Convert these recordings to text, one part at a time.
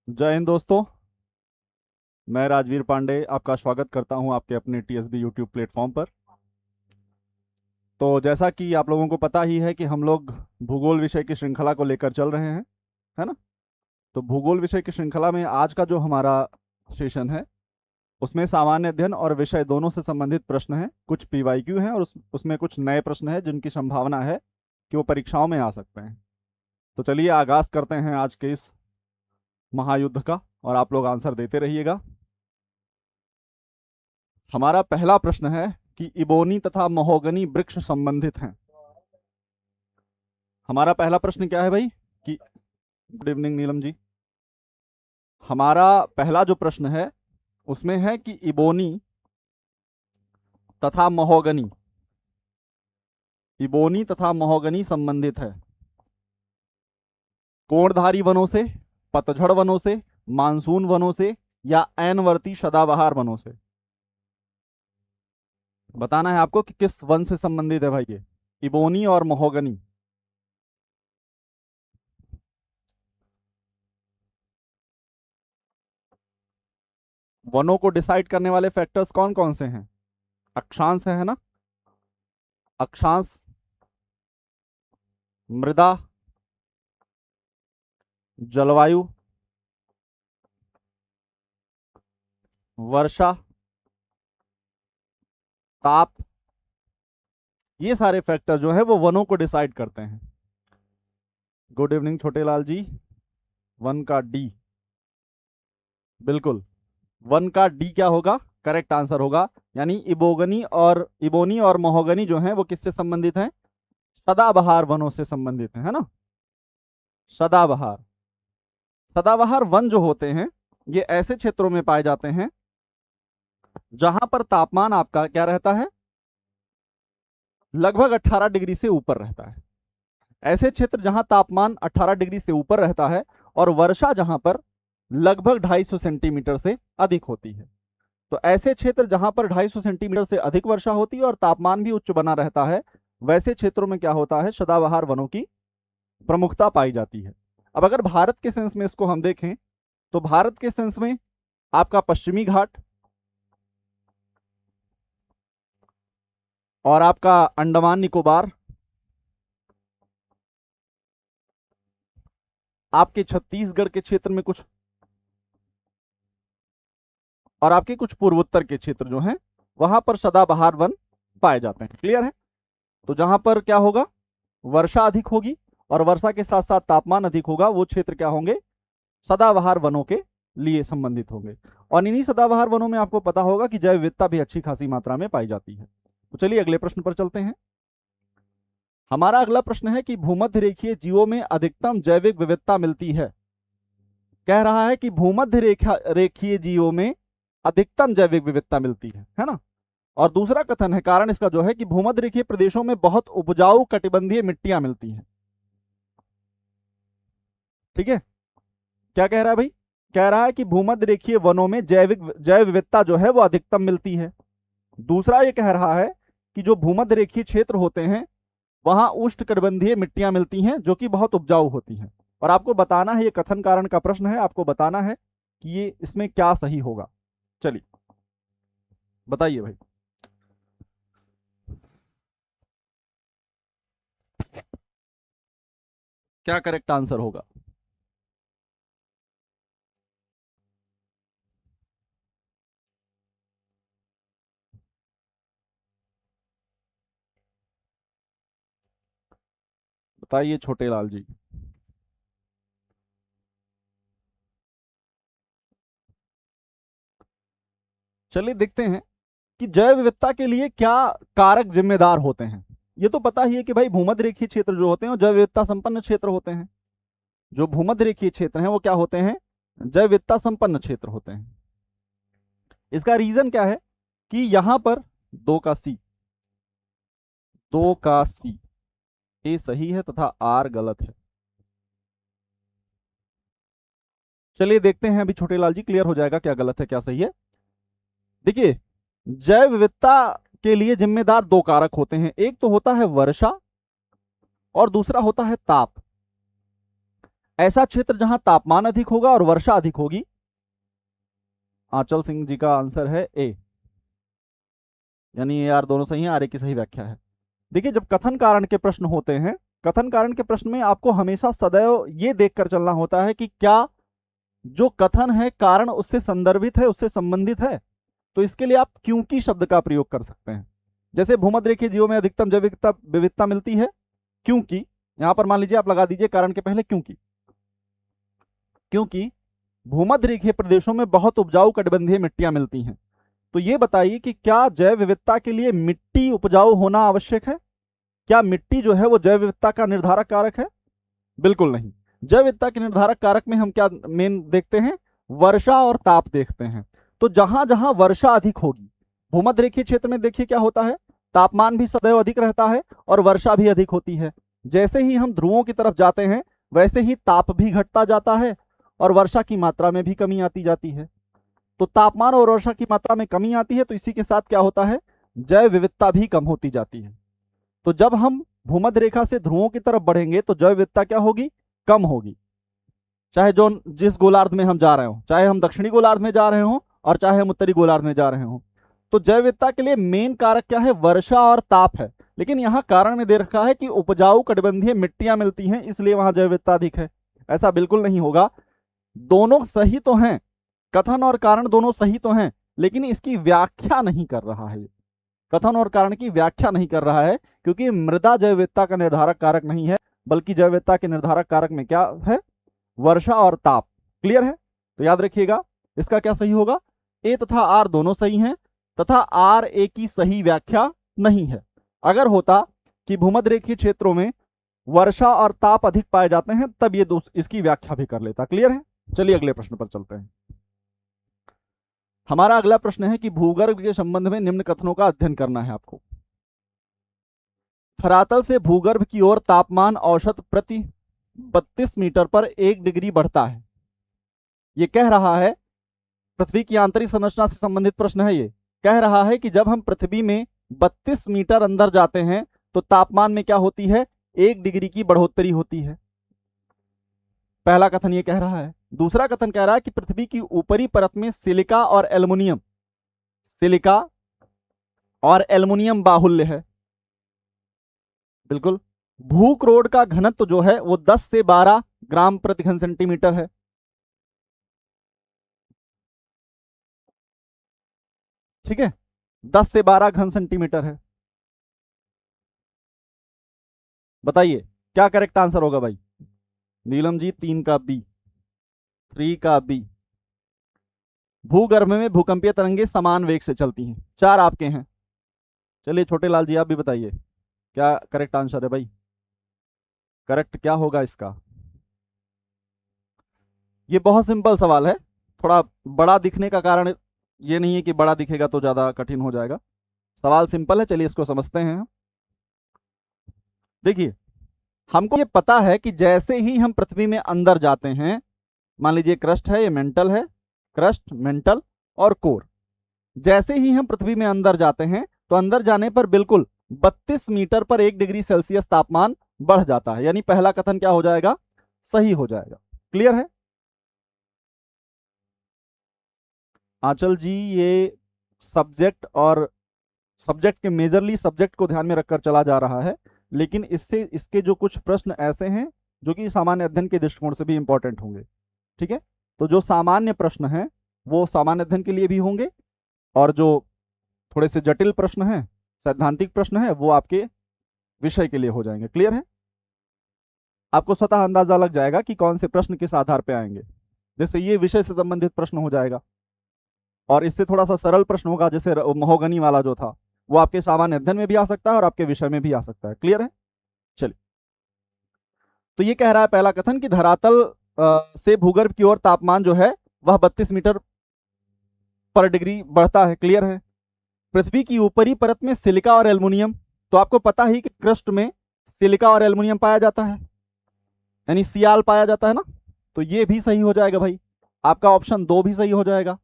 जय हिंद दोस्तों। मैं राजवीर पांडे आपका स्वागत करता हूं आपके अपने टीएसबी यूट्यूब प्लेटफॉर्म पर। तो जैसा कि आप लोगों को पता ही है कि हम लोग भूगोल विषय की श्रृंखला को लेकर चल रहे हैं, है ना। तो भूगोल विषय की श्रृंखला में आज का जो हमारा सेशन है उसमें सामान्य अध्ययन और विषय दोनों से संबंधित प्रश्न हैं। कुछ पीवाईक्यू हैं और उसमें कुछ नए प्रश्न हैं जिनकी संभावना है कि वो परीक्षाओं में आ सकते हैं। तो चलिए आगाज करते हैं आज के इस महायुद्ध का और आप लोग आंसर देते रहिएगा। हमारा पहला प्रश्न है कि इबोनी तथा महोगनी वृक्ष संबंधित हैं। हमारा पहला प्रश्न क्या है भाई कि गुड इवनिंग नीलम जी। हमारा पहला जो प्रश्न है उसमें है कि इबोनी तथा महोगनी, इबोनी तथा महोगनी संबंधित है कोणधारी वनों से, पतझड़ वनों से, मानसून वनों से या ऐनवर्ती सदाबहार वनों से। बताना है आपको कि किस वन से संबंधित है भाई ये इबोनी और महोगनी। वनों को डिसाइड करने वाले फैक्टर्स कौन कौन से हैं? अक्षांश है ना, अक्षांश, मृदा, जलवायु, वर्षा, ताप, ये सारे फैक्टर जो है वो वनों को डिसाइड करते हैं। गुड इवनिंग छोटे लाल जी। वन का डी, बिल्कुल वन का डी क्या होगा? करेक्ट आंसर होगा। यानी इबोनी और महोगनी जो हैं वो किससे संबंधित हैं? सदाबहार वनों से संबंधित है ना। सदाबहार, सदाबहार वन जो होते हैं ये ऐसे क्षेत्रों में पाए जाते हैं जहां पर तापमान आपका क्या रहता है? लगभग 18 डिग्री से ऊपर रहता है। ऐसे क्षेत्र जहां तापमान 18 डिग्री से ऊपर रहता है और वर्षा जहां पर लगभग 250 सेंटीमीटर से अधिक होती है। तो ऐसे क्षेत्र जहां पर 250 सेंटीमीटर से अधिक वर्षा होती है और तापमान भी उच्च बना रहता है, वैसे क्षेत्रों में क्या होता है? सदाबहार वनों की प्रमुखता पाई जाती है। अब अगर भारत के सेंस में इसको हम देखें तो भारत के सेंस में आपका पश्चिमी घाट और आपका अंडमान निकोबार, आपके छत्तीसगढ़ के क्षेत्र में कुछ, और आपके कुछ पूर्वोत्तर के क्षेत्र जो हैं वहां पर सदाबहार वन पाए जाते हैं। क्लियर है? तो जहां पर क्या होगा? वर्षा अधिक होगी और वर्षा के साथ साथ तापमान अधिक होगा, वो क्षेत्र क्या होंगे? सदाबहार वनों के लिए संबंधित होंगे। और इन्हीं सदाबहार वनों में आपको पता होगा कि जैव विविधता भी अच्छी खासी मात्रा में पाई जाती है। तो चलिए अगले प्रश्न पर चलते हैं। हमारा अगला प्रश्न है कि भूमध्य रेखीय जीवों में अधिकतम जैविक विविधता मिलती है। कह रहा है कि भूमध्य रेखीय जीवों में अधिकतम जैविक विविधता मिलती है ना। और दूसरा कथन है, कारण इसका जो है कि भूमध्य रेखीय प्रदेशों में बहुत उपजाऊ कटिबंधीय मिट्टियां मिलती हैं। ठीक है, क्या कह रहा है भाई? कह रहा है कि भूमध्य रेखीय वनों में जैव विविधता जो है वो अधिकतम मिलती है। दूसरा ये कह रहा है कि जो भूमध्य रेखीय क्षेत्र होते हैं वहां उष्णकटिबंधीय मिट्टियां मिलती हैं जो कि बहुत उपजाऊ होती हैं। और आपको बताना है, ये कथन कारण का प्रश्न है, आपको बताना है कि ये इसमें क्या सही होगा। चलिए बताइए भाई। क्या करेक्ट आंसर होगा? बताइए छोटे लाल जी। चलिए देखते हैं कि जैव विविधता के लिए क्या कारक जिम्मेदार होते हैं। ये तो पता ही है कि भाई भूमध्य रेखीय क्षेत्र जो होते हैं वो जैव विविधता संपन्न क्षेत्र होते हैं। जो भूमध्य रेखीय क्षेत्र हैं वो क्या होते हैं? जैव विविधता संपन्न क्षेत्र होते हैं। इसका रीजन क्या है कि यहां पर 2 का सी ए सही है तथा आर गलत है। चलिए देखते हैं, अभी छोटे लाल जी क्लियर हो जाएगा क्या गलत है क्या सही है। देखिए, जैव विविधता के लिए जिम्मेदार 2 कारक होते हैं, एक तो होता है वर्षा और दूसरा होता है ताप। ऐसा क्षेत्र जहां तापमान अधिक होगा और वर्षा अधिक होगी। आंचल सिंह जी का आंसर है ए, यानी ए आर दोनों सही है, आर ए की सही व्याख्या है। देखिए, जब कथन कारण के प्रश्न होते हैं, कथन कारण के प्रश्न में आपको हमेशा सदैव ये देखकर चलना होता है कि क्या जो कथन है कारण उससे संदर्भित है, उससे संबंधित है। तो इसके लिए आप क्योंकि शब्द का प्रयोग कर सकते हैं। जैसे भूमध्यरेखीय जीवों में अधिकतम जैव विविधता मिलती है क्योंकि, यहां पर मान लीजिए आप लगा दीजिए कारण के पहले क्योंकि भूमध्यरेखीय प्रदेशों में बहुत उपजाऊ कटिबंधीय मिट्टियां मिलती हैं। तो ये बताइए कि क्या जैव विविधता के लिए मिट्टी उपजाऊ होना आवश्यक है? क्या मिट्टी जो है वो जैव विविधता का निर्धारक कारक है? बिल्कुल नहीं। जैव विविधता के निर्धारक कारक में हम क्या मेन देखते हैं? वर्षा और ताप देखते हैं। तो जहां जहां वर्षा अधिक होगी, भूमध्यरेखीय क्षेत्र में देखिए क्या होता है, तापमान भी सदैव अधिक रहता है और वर्षा भी अधिक होती है। जैसे ही हम ध्रुवों की तरफ जाते हैं वैसे ही ताप भी घटता जाता है और वर्षा की मात्रा में भी कमी आती जाती है। तो तापमान और वर्षा की मात्रा में कमी आती है तो इसी के साथ क्या होता है, जैव विविधता भी कम होती जाती है। तो जब हम भूमध्य रेखा से ध्रुवों की तरफ बढ़ेंगे तो जैव विविधता क्या होगी, कम होगी। चाहे जो जिस गोलार्ध में हम जा रहे हो, चाहे हम दक्षिणी गोलार्ध में जा रहे हो और चाहे हम उत्तरी गोलार्ध में जा रहे हो। तो जैव विविधता के लिए मेन कारक क्या है, वर्षा और ताप है। लेकिन यहां कारण में दे रखा है कि उपजाऊ कटिबंधीय मिट्टियां मिलती हैं इसलिए वहां जैव विविधता अधिक है। ऐसा बिल्कुल नहीं होगा। दोनों सही तो हैं, कथन और कारण दोनों सही तो हैं, लेकिन इसकी व्याख्या नहीं कर रहा है। कथन और कारण की व्याख्या नहीं कर रहा है क्योंकि मृदा जैव विविधता का निर्धारक कारक नहीं है, बल्कि जैव विविधता के निर्धारक कारक में क्या है, वर्षा और ताप। क्लियर है? तो याद रखिएगा इसका क्या सही होगा, ए तथा आर दोनों सही हैं तथा आर ए की सही व्याख्या नहीं है। अगर होता कि भूमध्य रेखीय क्षेत्रों में वर्षा और ताप अधिक पाए जाते हैं तब ये इसकी व्याख्या भी कर लेता। क्लियर है? चलिए अगले प्रश्न पर चलते हैं। हमारा अगला प्रश्न है कि भूगर्भ के संबंध में निम्न कथनों का अध्ययन करना है आपको। धरातल से भूगर्भ की ओर तापमान औसत प्रति 32 मीटर पर 1 डिग्री बढ़ता है। यह कह रहा है, पृथ्वी की आंतरिक संरचना से संबंधित प्रश्न है। ये कह रहा है कि जब हम पृथ्वी में 32 मीटर अंदर जाते हैं तो तापमान में क्या होती है, 1 डिग्री की बढ़ोतरी होती है। पहला कथन ये कह रहा है। दूसरा कथन कह रहा है कि पृथ्वी की ऊपरी परत में सिलिका और एल्युमिनियम बाहुल्य है। बिल्कुल। भूक्रोड का घनत्व जो है वो 10 से 12 ग्राम प्रति घन सेंटीमीटर है। ठीक है, 10 से 12 घन सेंटीमीटर है। बताइए क्या करेक्ट आंसर होगा भाई? नीलम जी 3 का बी, 3 का बी। भूगर्भ में भूकंपीय तरंगे समान वेग से चलती हैं। 4 आपके हैं। चलिए छोटे लाल जी आप भी बताइए क्या करेक्ट आंसर है भाई? करेक्ट क्या होगा इसका? ये बहुत सिंपल सवाल है। थोड़ा बड़ा दिखने का कारण ये नहीं है कि बड़ा दिखेगा तो ज्यादा कठिन हो जाएगा। सवाल सिंपल है, चलिए इसको समझते हैं। देखिए, हमको ये पता है कि जैसे ही हम पृथ्वी में अंदर जाते हैं, मान लीजिए क्रस्ट है, ये मेंटल है, क्रस्ट, मेंटल और कोर। जैसे ही हम पृथ्वी में अंदर जाते हैं तो अंदर जाने पर बिल्कुल 32 मीटर पर 1 डिग्री सेल्सियस तापमान बढ़ जाता है। यानी पहला कथन क्या हो जाएगा, सही हो जाएगा। क्लियर है? आंचल जी ये सब्जेक्ट और सब्जेक्ट के मेजरली सब्जेक्ट को ध्यान में रखकर चला जा रहा है, लेकिन इससे इसके जो कुछ प्रश्न ऐसे हैं जो कि सामान्य अध्ययन के दृष्टिकोण से भी इंपॉर्टेंट होंगे। ठीक है, तो जो सामान्य प्रश्न हैं वो सामान्य अध्ययन के लिए भी होंगे और जो थोड़े से जटिल प्रश्न हैं, सैद्धांतिक प्रश्न है, वो आपके विषय के लिए हो जाएंगे। क्लियर है? आपको स्वतः अंदाजा लग जाएगा कि कौन से प्रश्न किस आधार पे आएंगे। जैसे ये विषय से संबंधित प्रश्न हो जाएगा और इससे थोड़ा सा सरल प्रश्न होगा, जैसे महोगनी वाला जो था वो आपके सामान्य अध्ययन में भी आ सकता है और आपके विषय में भी आ सकता है। क्लियर है? चलिए, तो ये कह रहा है पहला कथन कि धरातल से भूगर्भ की ओर तापमान जो है वह 32 मीटर पर डिग्री बढ़ता है। क्लियर है? पृथ्वी की ऊपरी परत में सिलिका और एल्युमिनियम, तो आपको पता ही कि क्रस्ट में सिलिका और एल्युमिनियम पाया जाता है, यानी सियाल पाया जाता है ना, तो ये भी सही हो जाएगा भाई। आपका ऑप्शन 2 भी सही हो जाएगा।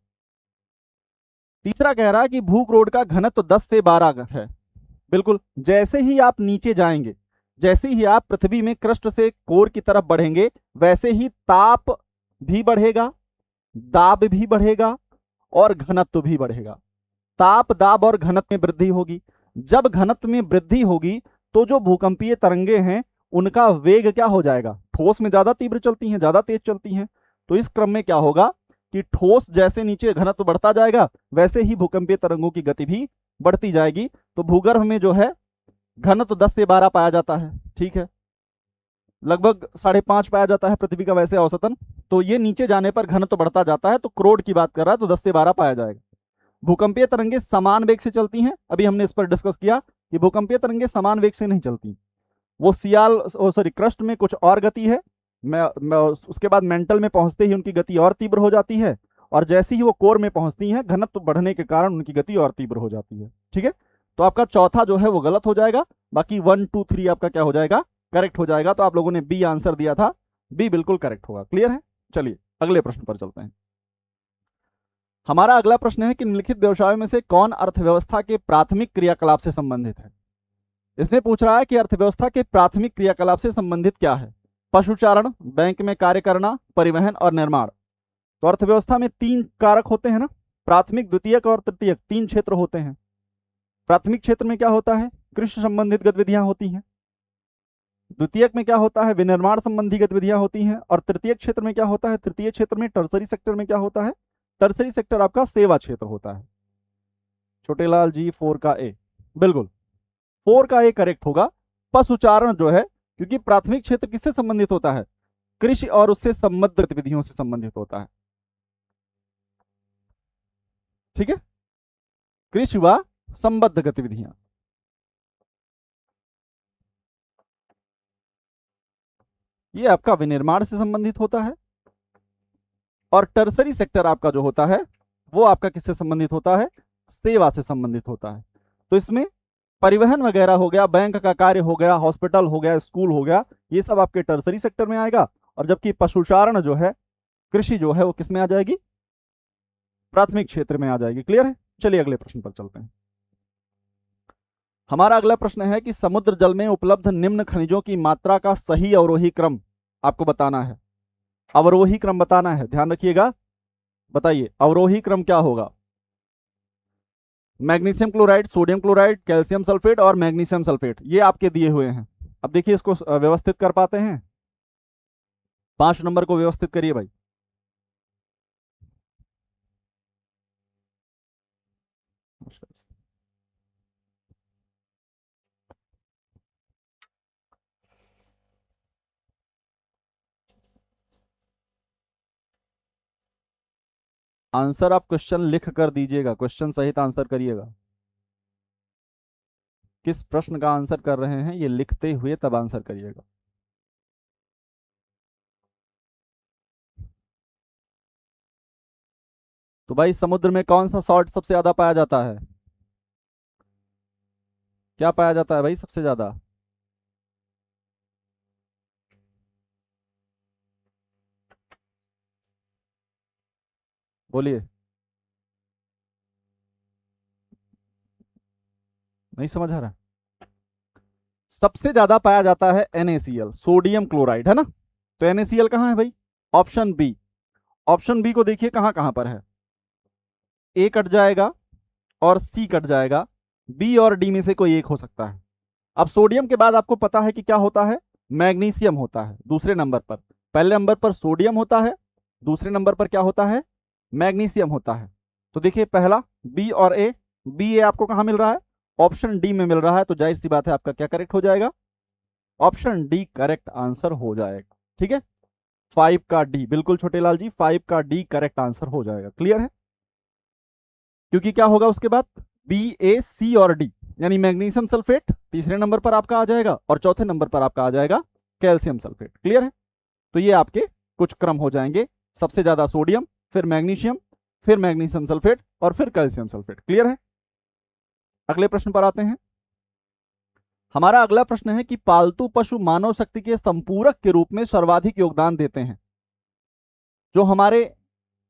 तीसरा कह रहा है कि भूक्रोड का घनत्व 10 से 12 है। बिल्कुल, जैसे ही आप नीचे जाएंगे, जैसे ही आप पृथ्वी में क्रस्ट से कोर की तरफ बढ़ेंगे वैसे ही ताप भी बढ़ेगा, दाब भी बढ़ेगा और घनत्व भी बढ़ेगा। ताप, दाब और घनत्व में वृद्धि होगी। जब घनत्व में वृद्धि होगी तो जो भूकंपीय तरंगे हैं उनका वेग क्या हो जाएगा, ठोस में ज्यादा तीव्र चलती हैं, ज्यादा तेज चलती हैं। तो इस क्रम में क्या होगा कि ठोस जैसे नीचे घनत्व बढ़ता जाएगा वैसे ही भूकंपीय तरंगों की गति भी बढ़ती जाएगी। तो भूगर्भ में जो है घनत्व 10 से 12 पाया जाता है, ठीक है, लगभग 5.5 पाया जाता है पृथ्वी का वैसे औसतन। तो ये नीचे जाने पर घनत्व बढ़ता जाता है, तो क्रोड की बात कर रहा है तो 10 से 12 पाया जाएगा। भूकंपीय तरंगे समान वेग से चलती हैं, अभी हमने इस पर डिस्कस किया कि भूकंपीय तरंगे समान वेग से नहीं चलती, वो क्रस्ट में कुछ और गति है, उसके बाद मेंटल में पहुंचते ही उनकी गति और तीव्र हो जाती है, और जैसे ही वो कोर में पहुंचती हैं घनत्व बढ़ने के कारण उनकी गति और तीव्र हो जाती है, ठीक है। तो आपका चौथा जो है वो गलत हो जाएगा, बाकी 1 2 3 आपका क्या हो जाएगा, करेक्ट हो जाएगा। तो आप लोगों ने बी आंसर दिया था, बी बिल्कुल करेक्ट होगा। क्लियर है? चलिए अगले प्रश्न पर चलते हैं। हमारा अगला प्रश्न है कि निम्नलिखित व्यवसायों में से कौन अर्थव्यवस्था के प्राथमिक क्रियाकलाप से संबंधित है। इसमें पूछ रहा है कि अर्थव्यवस्था के प्राथमिक क्रियाकलाप से संबंधित क्या है। पशुचारण, बैंक में कार्य करना, परिवहन और निर्माण। तो अर्थव्यवस्था में 3 कारक होते हैं ना, प्राथमिक, द्वितीयक और तृतीयक, 3 क्षेत्र होते हैं। प्राथमिक क्षेत्र में क्या होता है, कृषि संबंधित गतिविधियां होती हैं। द्वितीयक में क्या होता है, विनिर्माण संबंधी गतिविधियां होती हैं। और तृतीय क्षेत्र में क्या होता है, तृतीय क्षेत्र में, टर्सरी सेक्टर में क्या होता है, टर्सरी सेक्टर आपका सेवा क्षेत्र होता है। छोटेलाल जी 4 का ए, बिल्कुल 4 का ए करेक्ट होगा। पशुचारण जो है, क्योंकि प्राथमिक क्षेत्र किससे संबंधित होता है, कृषि और उससे संबद्ध गतिविधियों से संबंधित होता है, ठीक है, कृषि व संबद्ध गतिविधियां। ये आपका विनिर्माण से संबंधित होता है। और टर्सरी सेक्टर आपका जो होता है वो आपका किससे संबंधित होता है, सेवा से संबंधित होता है। तो इसमें परिवहन वगैरह हो गया, बैंक का कार्य हो गया, हॉस्पिटल हो गया, स्कूल हो गया, ये सब आपके टर्सरी सेक्टर में आएगा। और जबकि पशुचारण जो है, कृषि जो है, वो किस में आ जाएगी, प्राथमिक क्षेत्र में आ जाएगी। क्लियर है? चलिए अगले प्रश्न पर चलते हैं। हमारा अगला प्रश्न है कि समुद्र जल में उपलब्ध निम्न खनिजों की मात्रा का सही अवरोही क्रम आपको बताना है। अवरोही क्रम बताना है, ध्यान रखिएगा। बताइए अवरोही क्रम क्या होगा। Magnesium chloride, sodium chloride, calcium sulphate और मैग्नीशियम सल्फेट, ये आपके दिए हुए हैं। अब देखिए इसको व्यवस्थित कर पाते हैं, 5 नंबर को व्यवस्थित करिए भाई। आंसर आप क्वेश्चन लिख कर दीजिएगा, क्वेश्चन सहित आंसर करिएगा। किस प्रश्न का आंसर कर रहे हैं ये लिखते हुए तब आंसर करिएगा। तो भाई समुद्र में कौन सा सॉल्ट सबसे ज्यादा पाया जाता है, क्या पाया जाता है भाई सबसे ज्यादा, बोलिए। नहीं समझ आ रहा, सबसे ज्यादा पाया जाता है NaCl, सोडियम क्लोराइड, है ना। तो NaCl कहां है भाई, ऑप्शन बी। ऑप्शन बी को देखिए कहां कहां पर है, ए कट जाएगा और सी कट जाएगा, बी और डी में से कोई एक हो सकता है। अब सोडियम के बाद आपको पता है कि क्या होता है, मैग्नीशियम होता है दूसरे नंबर पर। पहले नंबर पर सोडियम होता है, दूसरे नंबर पर क्या होता है, मैग्नीशियम होता है। तो देखिए पहला बी और ए, बी ए आपको कहां मिल रहा है, ऑप्शन डी में मिल रहा है। तो जाहिर सी बात है आपका क्या करेक्ट हो जाएगा, ऑप्शन डी करेक्ट आंसर हो जाएगा। ठीक है, 5 का डी, बिल्कुल छोटेलाल जी 5 का डी करेक्ट आंसर हो जाएगा। क्लियर है? क्योंकि क्या होगा उसके बाद, बी ए सी और डी, यानी मैग्नीशियम सल्फेट तीसरे नंबर पर आपका आ जाएगा और चौथे नंबर पर आपका आ जाएगा कैल्शियम सल्फेट। क्लियर है? तो ये आपके कुछ क्रम हो जाएंगे, सबसे ज्यादा सोडियम, फिर मैग्नीशियम, फिर मैग्नीशियम सल्फेट और फिर कैल्शियम सल्फेट। क्लियर है? अगले प्रश्न पर आते हैं। हमारा अगला प्रश्न है कि पालतू पशु मानव शक्ति के संपूरक के रूप में सर्वाधिक योगदान देते हैं। जो हमारे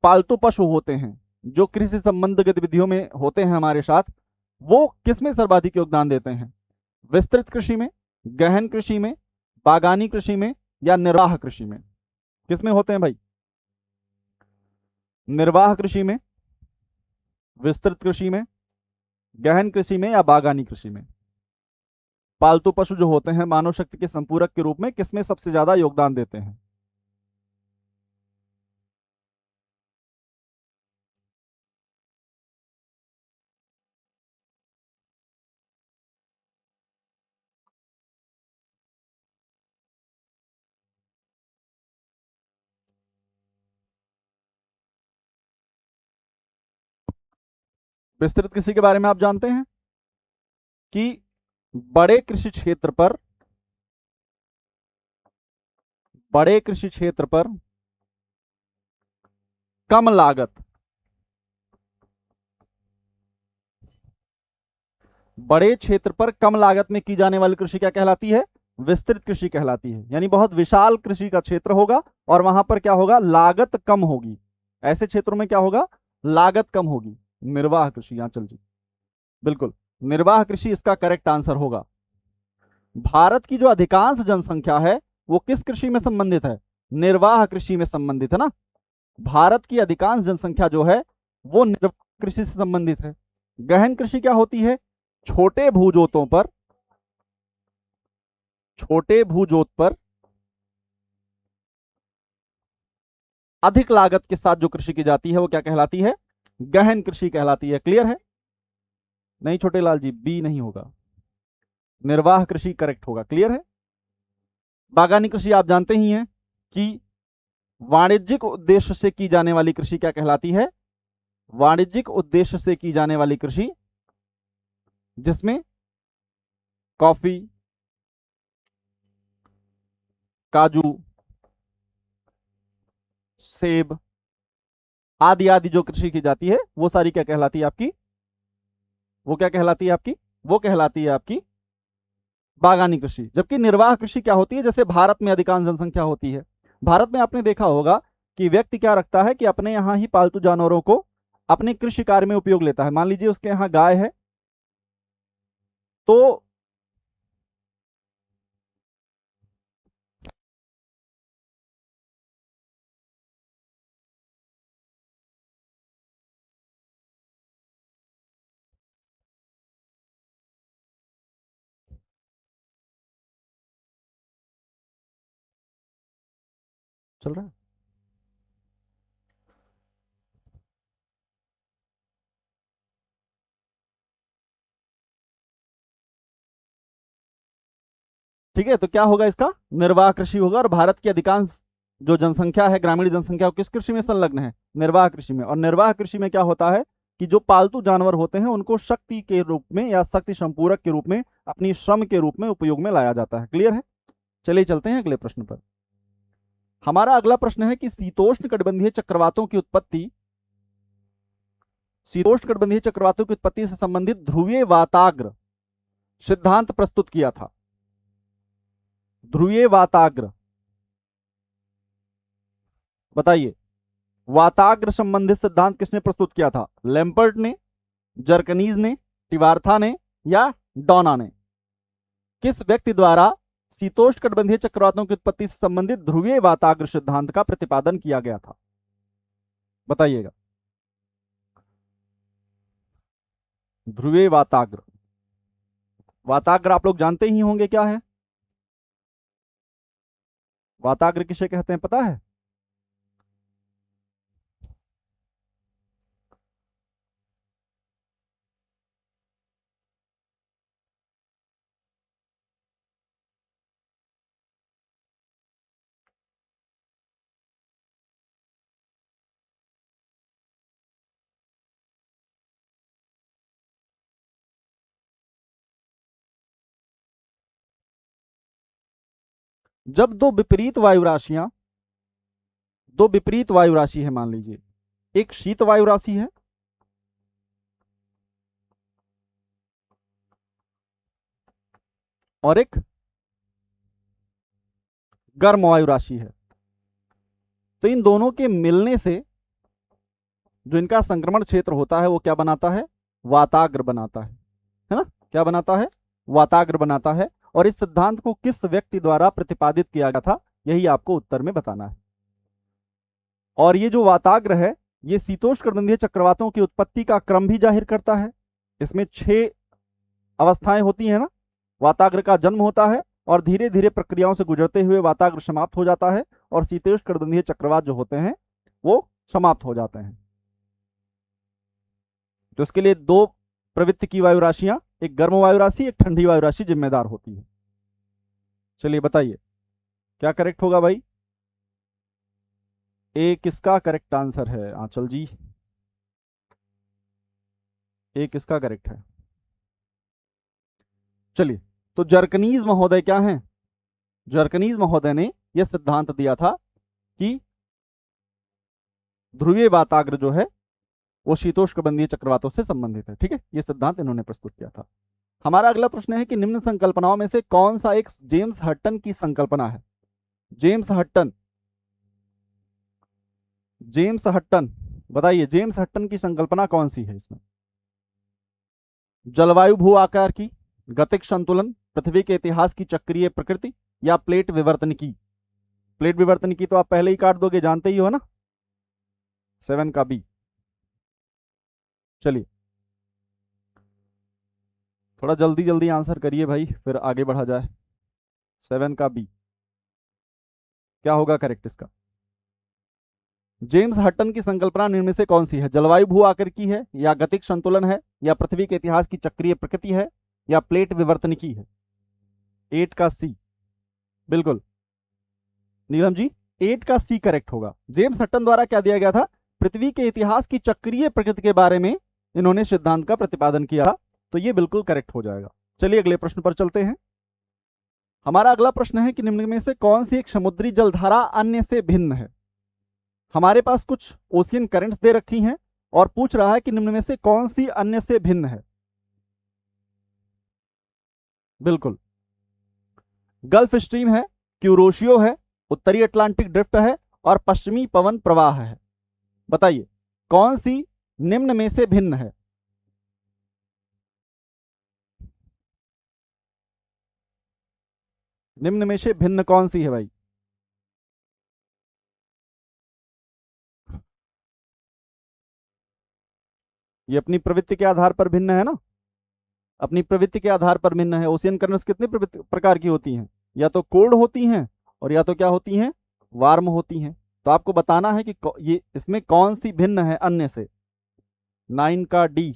पालतू पशु होते हैं, जो कृषि संबंध गतिविधियों में होते हैं हमारे साथ, वो किस में सर्वाधिक योगदान देते हैं, विस्तृत कृषि में, गहन कृषि में, बागानी कृषि में, या निर्वाह कृषि में? किसमें होते हैं भाई? निर्वाह कृषि में, विस्तृत कृषि में, गहन कृषि में, या बागानी कृषि में? पालतू पशु जो होते हैं मानव शक्ति के संपूरक के रूप में किसमें सबसे ज्यादा योगदान देते हैं? विस्तृत कृषि के बारे में आप जानते हैं कि बड़े कृषि क्षेत्र पर, बड़े कृषि क्षेत्र पर कम लागत, बड़े क्षेत्र पर कम लागत में की जाने वाली कृषि क्या कहलाती है? विस्तृत कृषि कहलाती है। यानी बहुत विशाल कृषि का क्षेत्र होगा और वहां पर क्या होगा? लागत कम होगी। ऐसे क्षेत्रों में क्या होगा? लागत कम होगी। निर्वाह कृषि, यहां चल जी, बिल्कुल निर्वाह कृषि इसका करेक्ट आंसर होगा। भारत की जो अधिकांश जनसंख्या है वो किस कृषि में संबंधित है? निर्वाह कृषि में संबंधित है ना। भारत की अधिकांश जनसंख्या जो है वो निर्वाह कृषि से संबंधित है। गहन कृषि क्या होती है? छोटे भूजोतों पर, छोटे भूजोत पर अधिक लागत के साथ जो कृषि की जाती है वो क्या कहलाती है? गहन कृषि कहलाती है। क्लियर है? नहीं छोटे लाल जी, बी नहीं होगा, निर्वाह कृषि करेक्ट होगा। क्लियर है? बागानी कृषि आप जानते ही हैं कि वाणिज्यिक उद्देश्य से की जाने वाली कृषि क्या कहलाती है? वाणिज्यिक उद्देश्य से की जाने वाली कृषि, जिसमें कॉफी, काजू, सेब आदि आदि जो कृषि की जाती है वो सारी क्या कहलाती है आपकी? वो क्या कहलाती है आपकी? वो कहलाती है आपकी बागानी कृषि। जबकि निर्वाह कृषि क्या होती है? जैसे भारत में अधिकांश जनसंख्या होती है, भारत में आपने देखा होगा कि व्यक्ति क्या रखता है कि अपने यहां ही पालतू जानवरों को अपने कृषि कार्य में उपयोग लेता है। मान लीजिए उसके यहां गाय है तो चल रहा है। ठीक है, तो क्या होगा? इसका निर्वाह कृषि होगा। और भारत की अधिकांश जो जनसंख्या है, ग्रामीण जनसंख्या, वो किस कृषि में संलग्न है? निर्वाह कृषि में। और निर्वाह कृषि में क्या होता है कि जो पालतू जानवर होते हैं उनको शक्ति के रूप में या शक्ति संपूरक के रूप में, अपनी श्रम के रूप में उपयोग में लाया जाता है। क्लियर है? चलिए चलते हैं अगले प्रश्न पर। हमारा अगला प्रश्न है कि शीतोष्ण कटिबंधीय चक्रवातों की उत्पत्ति, शीतोष्ण कटिबंधीय चक्रवातों की उत्पत्ति से संबंधित ध्रुवीय वाताग्र सिद्धांत प्रस्तुत किया था। ध्रुवीय वाताग्र बताइए, वाताग्र संबंधित सिद्धांत किसने प्रस्तुत किया था? लैम्पर्ट ने, जर्कनीज ने, टिवार्था ने, या डॉना ने? किस व्यक्ति द्वारा शीतोष्ण कटिबंधीय चक्रवातों की उत्पत्ति से संबंधित ध्रुवीय वाताग्र सिद्धांत का प्रतिपादन किया गया था? बताइएगा। ध्रुवीय वाताग्र, वाताग्र आप लोग जानते ही होंगे क्या है। वाताग्र किसे कहते हैं पता है? जब दो विपरीत वायु राशि है, मान लीजिए एक शीत वायु राशि है और एक गर्म वायु राशि है, तो इन दोनों के मिलने से जो इनका संक्रमण क्षेत्र होता है वो क्या बनाता है? वाताग्र बनाता है ना? क्या बनाता है? वाताग्र बनाता है। और इस सिद्धांत को किस व्यक्ति द्वारा प्रतिपादित किया गया था, यही आपको उत्तर में बताना है। और ये जो वाताग्र है ये शीतोष्णकटिबंधीय चक्रवातों की उत्पत्ति का क्रम भी जाहिर करता है। इसमें 6 अवस्थाएं होती हैं ना। वाताग्र का जन्म होता है और धीरे धीरे प्रक्रियाओं से गुजरते हुए वाताग्र समाप्त हो जाता है और शीतोष्णकटिबंधीय चक्रवात जो होते हैं वो समाप्त हो जाते हैं। तो इसके लिए 2 प्रवृत्ति की वायु राशियां, एक गर्म वायु राशि, एक ठंडी वायु राशि जिम्मेदार होती है। चलिए बताइए क्या करेक्ट होगा भाई? ए किसका करेक्ट आंसर है? आंचल जी, ए किसका करेक्ट है? चलिए, तो जरकनीज महोदय क्या हैं? जरकनीज महोदय ने यह सिद्धांत दिया था कि ध्रुवीय वाताग्र जो है वो शीतोष्णकटिबंधीय चक्रवातों से संबंधित है। ठीक है, यह सिद्धांत इन्होंने प्रस्तुत किया था। हमारा अगला प्रश्न है कि निम्न संकल्पनाओं में से कौन सा एक जेम्स हटन की संकल्पना है? जेम्स हटन, जेम्स हटन, बताइए जेम्स हटन की संकल्पना कौन सी है इसमें? जलवायु भू आकार की, गतिक संतुलन, पृथ्वी के इतिहास की चक्रीय प्रकृति, या प्लेट विवर्तनिकी? प्लेट विवर्तनिकी तो आप पहले ही काट दोगे, जानते ही हो ना। 7 का बी। चलिए थोड़ा जल्दी जल्दी आंसर करिए भाई, फिर आगे बढ़ा जाए। 7 का बी क्या होगा करेक्ट इसका? जेम्स हटन की संकल्पना निम्न में से कौन सी है? जलवायु भू आकार की है, या गतिक संतुलन है, या पृथ्वी के इतिहास की चक्रीय प्रकृति है, या प्लेट विवर्तनिकी है? 8 का सी, बिल्कुल नीलम जी 8 का सी करेक्ट होगा। जेम्स हटन द्वारा क्या दिया गया था? पृथ्वी के इतिहास की चक्रीय प्रकृति के बारे में इन्होंने सिद्धांत का प्रतिपादन किया था, तो ये बिल्कुल करेक्ट हो जाएगा। चलिए अगले प्रश्न पर चलते हैं। हमारा अगला प्रश्न है कि निम्न में से कौन सी एक समुद्री जलधारा अन्य से भिन्न है? हमारे पास कुछ ओशियन करंट्स दे रखी हैं और पूछ रहा है कि निम्न में से कौन सी अन्य से भिन्न है। बिल्कुल गल्फ स्ट्रीम है, क्यूरोशियो है, उत्तरी अटलांटिक ड्रिफ्ट है और पश्चिमी पवन प्रवाह है। बताइए कौन सी निम्न में से भिन्न है? निम्न में से भिन्न कौन सी है भाई? ये अपनी प्रवृत्ति के आधार पर भिन्न है ना, अपनी प्रवृत्ति के आधार पर भिन्न है। ओशियन करंट्स कितने प्रकार की होती हैं? या तो कोल्ड होती हैं और या तो क्या होती हैं? वार्म होती हैं। तो आपको बताना है कि ये इसमें कौन सी भिन्न है अन्य से। 9 का डी,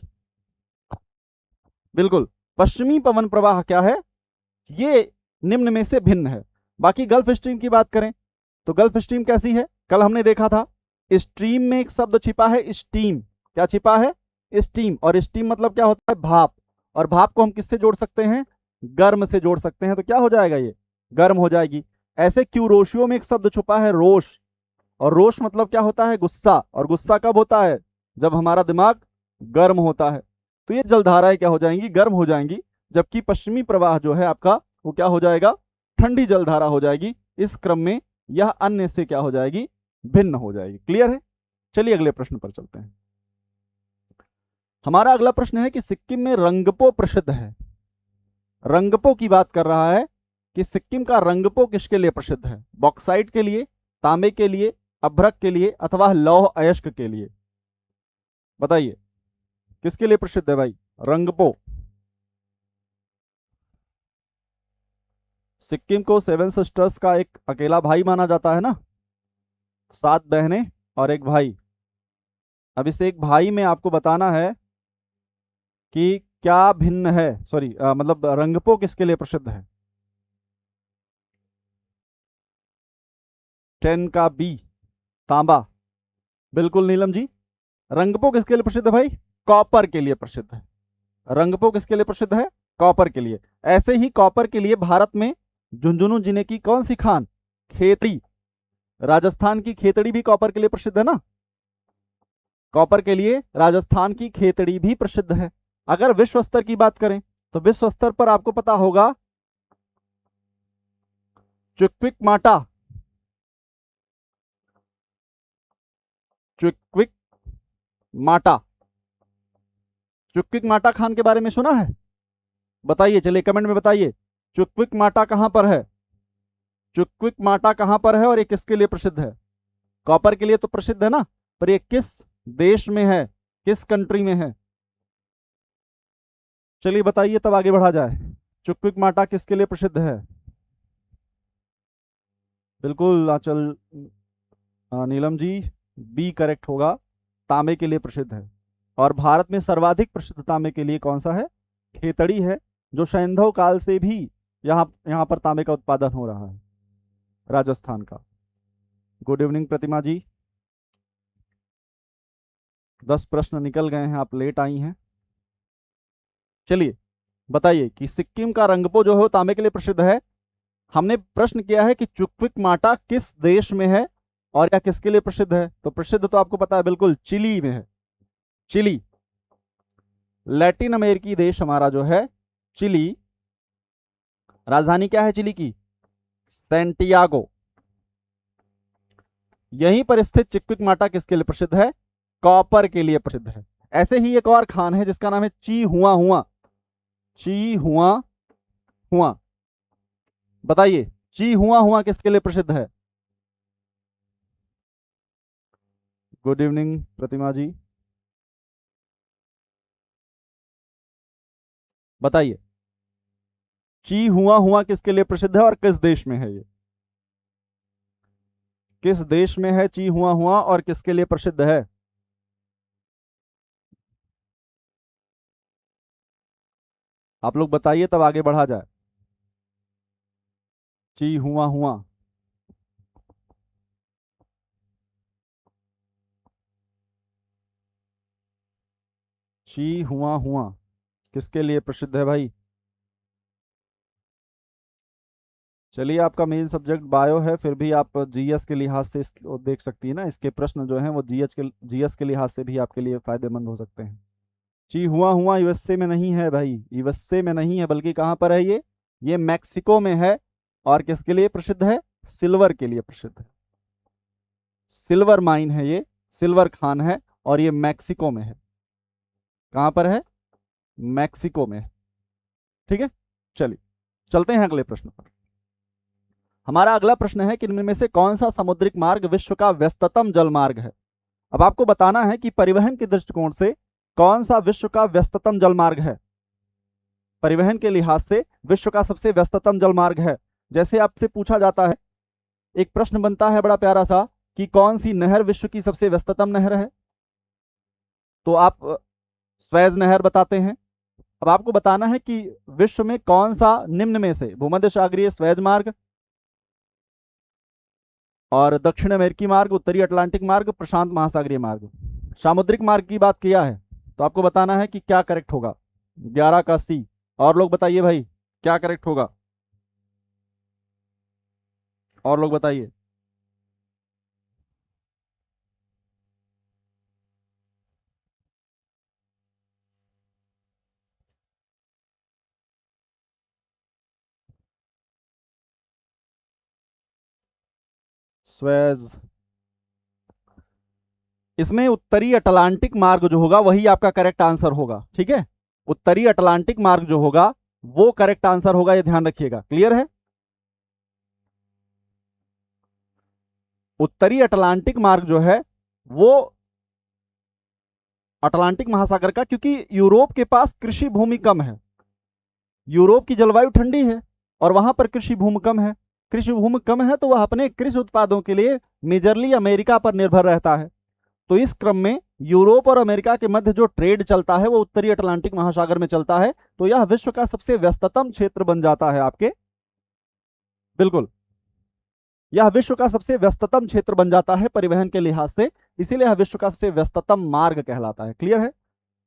बिल्कुल पश्चिमी पवन प्रवाह क्या है? ये निम्न में से भिन्न है। बाकी गल्फ स्ट्रीम की बात करें तो गल्फ स्ट्रीम कैसी है? कल हमने देखा था स्ट्रीम में एक शब्द छिपा है स्टीम। क्या छिपा है? स्टीम। और स्टीम मतलब क्या होता है? भाप। और भाप को हम किससे जोड़ सकते हैं? गर्म से जोड़ सकते हैं। तो क्या हो जाएगा? ये गर्म हो जाएगी। ऐसे क्यूरोशियो में एक शब्द छुपा है रोष, और रोष मतलब क्या होता है? गुस्सा। और गुस्सा कब होता है? जब हमारा दिमाग गर्म होता है। तो ये जलधाराएं क्या हो जाएंगी? गर्म हो जाएंगी। जबकि पश्चिमी प्रवाह जो है आपका वो क्या हो जाएगा? ठंडी जलधारा हो जाएगी। इस क्रम में यह अन्य से क्या हो जाएगी? भिन्न हो जाएगी। क्लियर है? चलिए अगले प्रश्न पर चलते हैं। हमारा अगला प्रश्न है कि सिक्किम में रंगपो प्रसिद्ध है। रंगपो की बात कर रहा है कि सिक्किम का रंगपो किसके लिए प्रसिद्ध है? बॉक्साइट के लिए, तांबे के लिए, अभ्रक के लिए अथवा लौह अयस्क के लिए? बताइए किसके लिए प्रसिद्ध है भाई रंगपो? सिक्किम को 7 सिस्टर्स का एक अकेला भाई माना जाता है ना, 7 बहनें और एक भाई। अब इस एक भाई में आपको बताना है कि क्या भिन्न है, सॉरी मतलब रंगपो किसके लिए प्रसिद्ध है? 10 का बी, तांबा। बिल्कुल नीलम जी, रंगपो किसके लिए प्रसिद्ध है भाई? कॉपर के लिए प्रसिद्ध है। रंगपो किसके लिए प्रसिद्ध है? कॉपर के लिए। ऐसे ही कॉपर के लिए भारत में झुंझुनू जिले की कौन सी खान? खेतड़ी। राजस्थान की खेतड़ी भी कॉपर के लिए प्रसिद्ध है ना। कॉपर के लिए राजस्थान की खेतड़ी भी प्रसिद्ध है। अगर विश्व स्तर की बात करें तो विश्व स्तर पर आपको पता होगा चुक्विक माटा, चुक्विक माटा, चुक्विक माटा खान के बारे में सुना है? बताइए, चलिए कमेंट में बताइए चुक्विकमाटा कहां पर है? चुक्विकमाटा कहां पर है और ये किसके लिए प्रसिद्ध है? कॉपर के लिए तो प्रसिद्ध है ना, पर ये किस देश में है, किस कंट्री में है? चलिए बताइए तब आगे बढ़ा जाए। चुक्विकमाटा किसके लिए प्रसिद्ध है? बिल्कुल आंचल, नीलम जी, बी करेक्ट होगा, तांबे के लिए प्रसिद्ध है। और भारत में सर्वाधिक प्रसिद्ध तांबे के लिए कौन सा है? खेतड़ी है, जो सैंधव काल से भी यहाँ यहाँ पर तांबे का उत्पादन हो रहा है, राजस्थान का। गुड इवनिंग प्रतिमा जी, 10 प्रश्न निकल गए हैं, आप लेट आई हैं। चलिए बताइए कि सिक्किम का रंगपो जो है वो तांबे के लिए प्रसिद्ध है। हमने प्रश्न किया है कि चुक्विकमाटा किस देश में है और या किसके लिए प्रसिद्ध है, तो प्रसिद्ध तो आपको पता है, बिल्कुल चिली में है। चिली, लैटिन अमेरिकी देश हमारा जो है चिली, राजधानी क्या है चिली की? सैंटियागो। यहीं पर स्थित चिक्विकमाटा किसके लिए प्रसिद्ध है? कॉपर के लिए प्रसिद्ध है। ऐसे ही एक और खान है जिसका नाम है ची हुआ हुआ। ची हुआ हुआ, बताइए ची हुआ हुआ किसके लिए प्रसिद्ध है? गुड इवनिंग प्रतिमा जी, बताइए ची हुआ हुआ किसके लिए प्रसिद्ध है और किस देश में है ये? किस देश में है ची हुआ हुआ और किसके लिए प्रसिद्ध है? आप लोग बताइए तब आगे बढ़ा जाए। ची हुआ हुआ, ची हुआ हुआ किसके लिए प्रसिद्ध है भाई? चलिए आपका मेन सब्जेक्ट बायो है, फिर भी आप जीएस के लिहाज से इसको देख सकती है ना, इसके प्रश्न जो हैं वो जीएस के लिहाज से भी आपके लिए फायदेमंद हो सकते हैं। ची हुआ हुआ यूएसए में नहीं है भाई, यूएसए में नहीं है, बल्कि कहाँ पर है ये मैक्सिको में है। और किसके लिए प्रसिद्ध है? सिल्वर के लिए प्रसिद्ध है। सिल्वर माइन है ये, सिल्वर खान है, और ये मैक्सिको में है। कहाँ पर है? मैक्सिको में है। ठीक है, चलिए चलते हैं अगले प्रश्न पर। हमारा अगला प्रश्न है कि इनमें में से कौन सा समुद्रिक मार्ग विश्व का व्यस्ततम जल मार्ग है? अब आपको बताना है कि परिवहन के दृष्टिकोण से कौन सा विश्व का व्यस्ततम जल मार्ग है। परिवहन के लिहाज से विश्व का सबसे व्यस्ततम जल मार्ग है। जैसे आपसे पूछा जाता है, एक प्रश्न बनता है बड़ा प्यारा सा, कि कौन सी नहर विश्व की सबसे व्यस्ततम नहर है, तो आप स्वेज नहर बताते हैं। अब आपको बताना है कि विश्व में कौन सा निम्न में से भूमध्य सागरीय स्वेज मार्ग और दक्षिण अमेरिकी मार्ग, उत्तरी अटलांटिक मार्ग, प्रशांत महासागरीय मार्ग, सामुद्रिक मार्ग की बात किया है, तो आपको बताना है कि क्या करेक्ट होगा। 11 का सी। और लोग बताइए भाई क्या करेक्ट होगा, और लोग बताइए। स्वेज, इसमें उत्तरी अटलांटिक मार्ग जो होगा वही आपका करेक्ट आंसर होगा। ठीक है, उत्तरी अटलांटिक मार्ग जो होगा वो करेक्ट आंसर होगा, ये ध्यान रखिएगा। क्लियर है? उत्तरी अटलांटिक मार्ग जो है वो अटलांटिक महासागर का, क्योंकि यूरोप के पास कृषि भूमि कम है, यूरोप की जलवायु ठंडी है और वहां पर कृषि भूमि कम है। कृषि भूमि कम है तो वह अपने कृषि उत्पादों के लिए मेजरली अमेरिका पर निर्भर रहता है। तो इस क्रम में यूरोप और अमेरिका के मध्य जो ट्रेड चलता है वो उत्तरी अटलांटिक महासागर में चलता है, तो यह विश्व का सबसे व्यस्ततम क्षेत्र बन जाता है आपके। बिल्कुल, यह विश्व का सबसे व्यस्ततम क्षेत्र बन जाता है परिवहन के लिहाज से, इसीलिए यह विश्व का सबसे व्यस्ततम मार्ग कहलाता है। क्लियर है?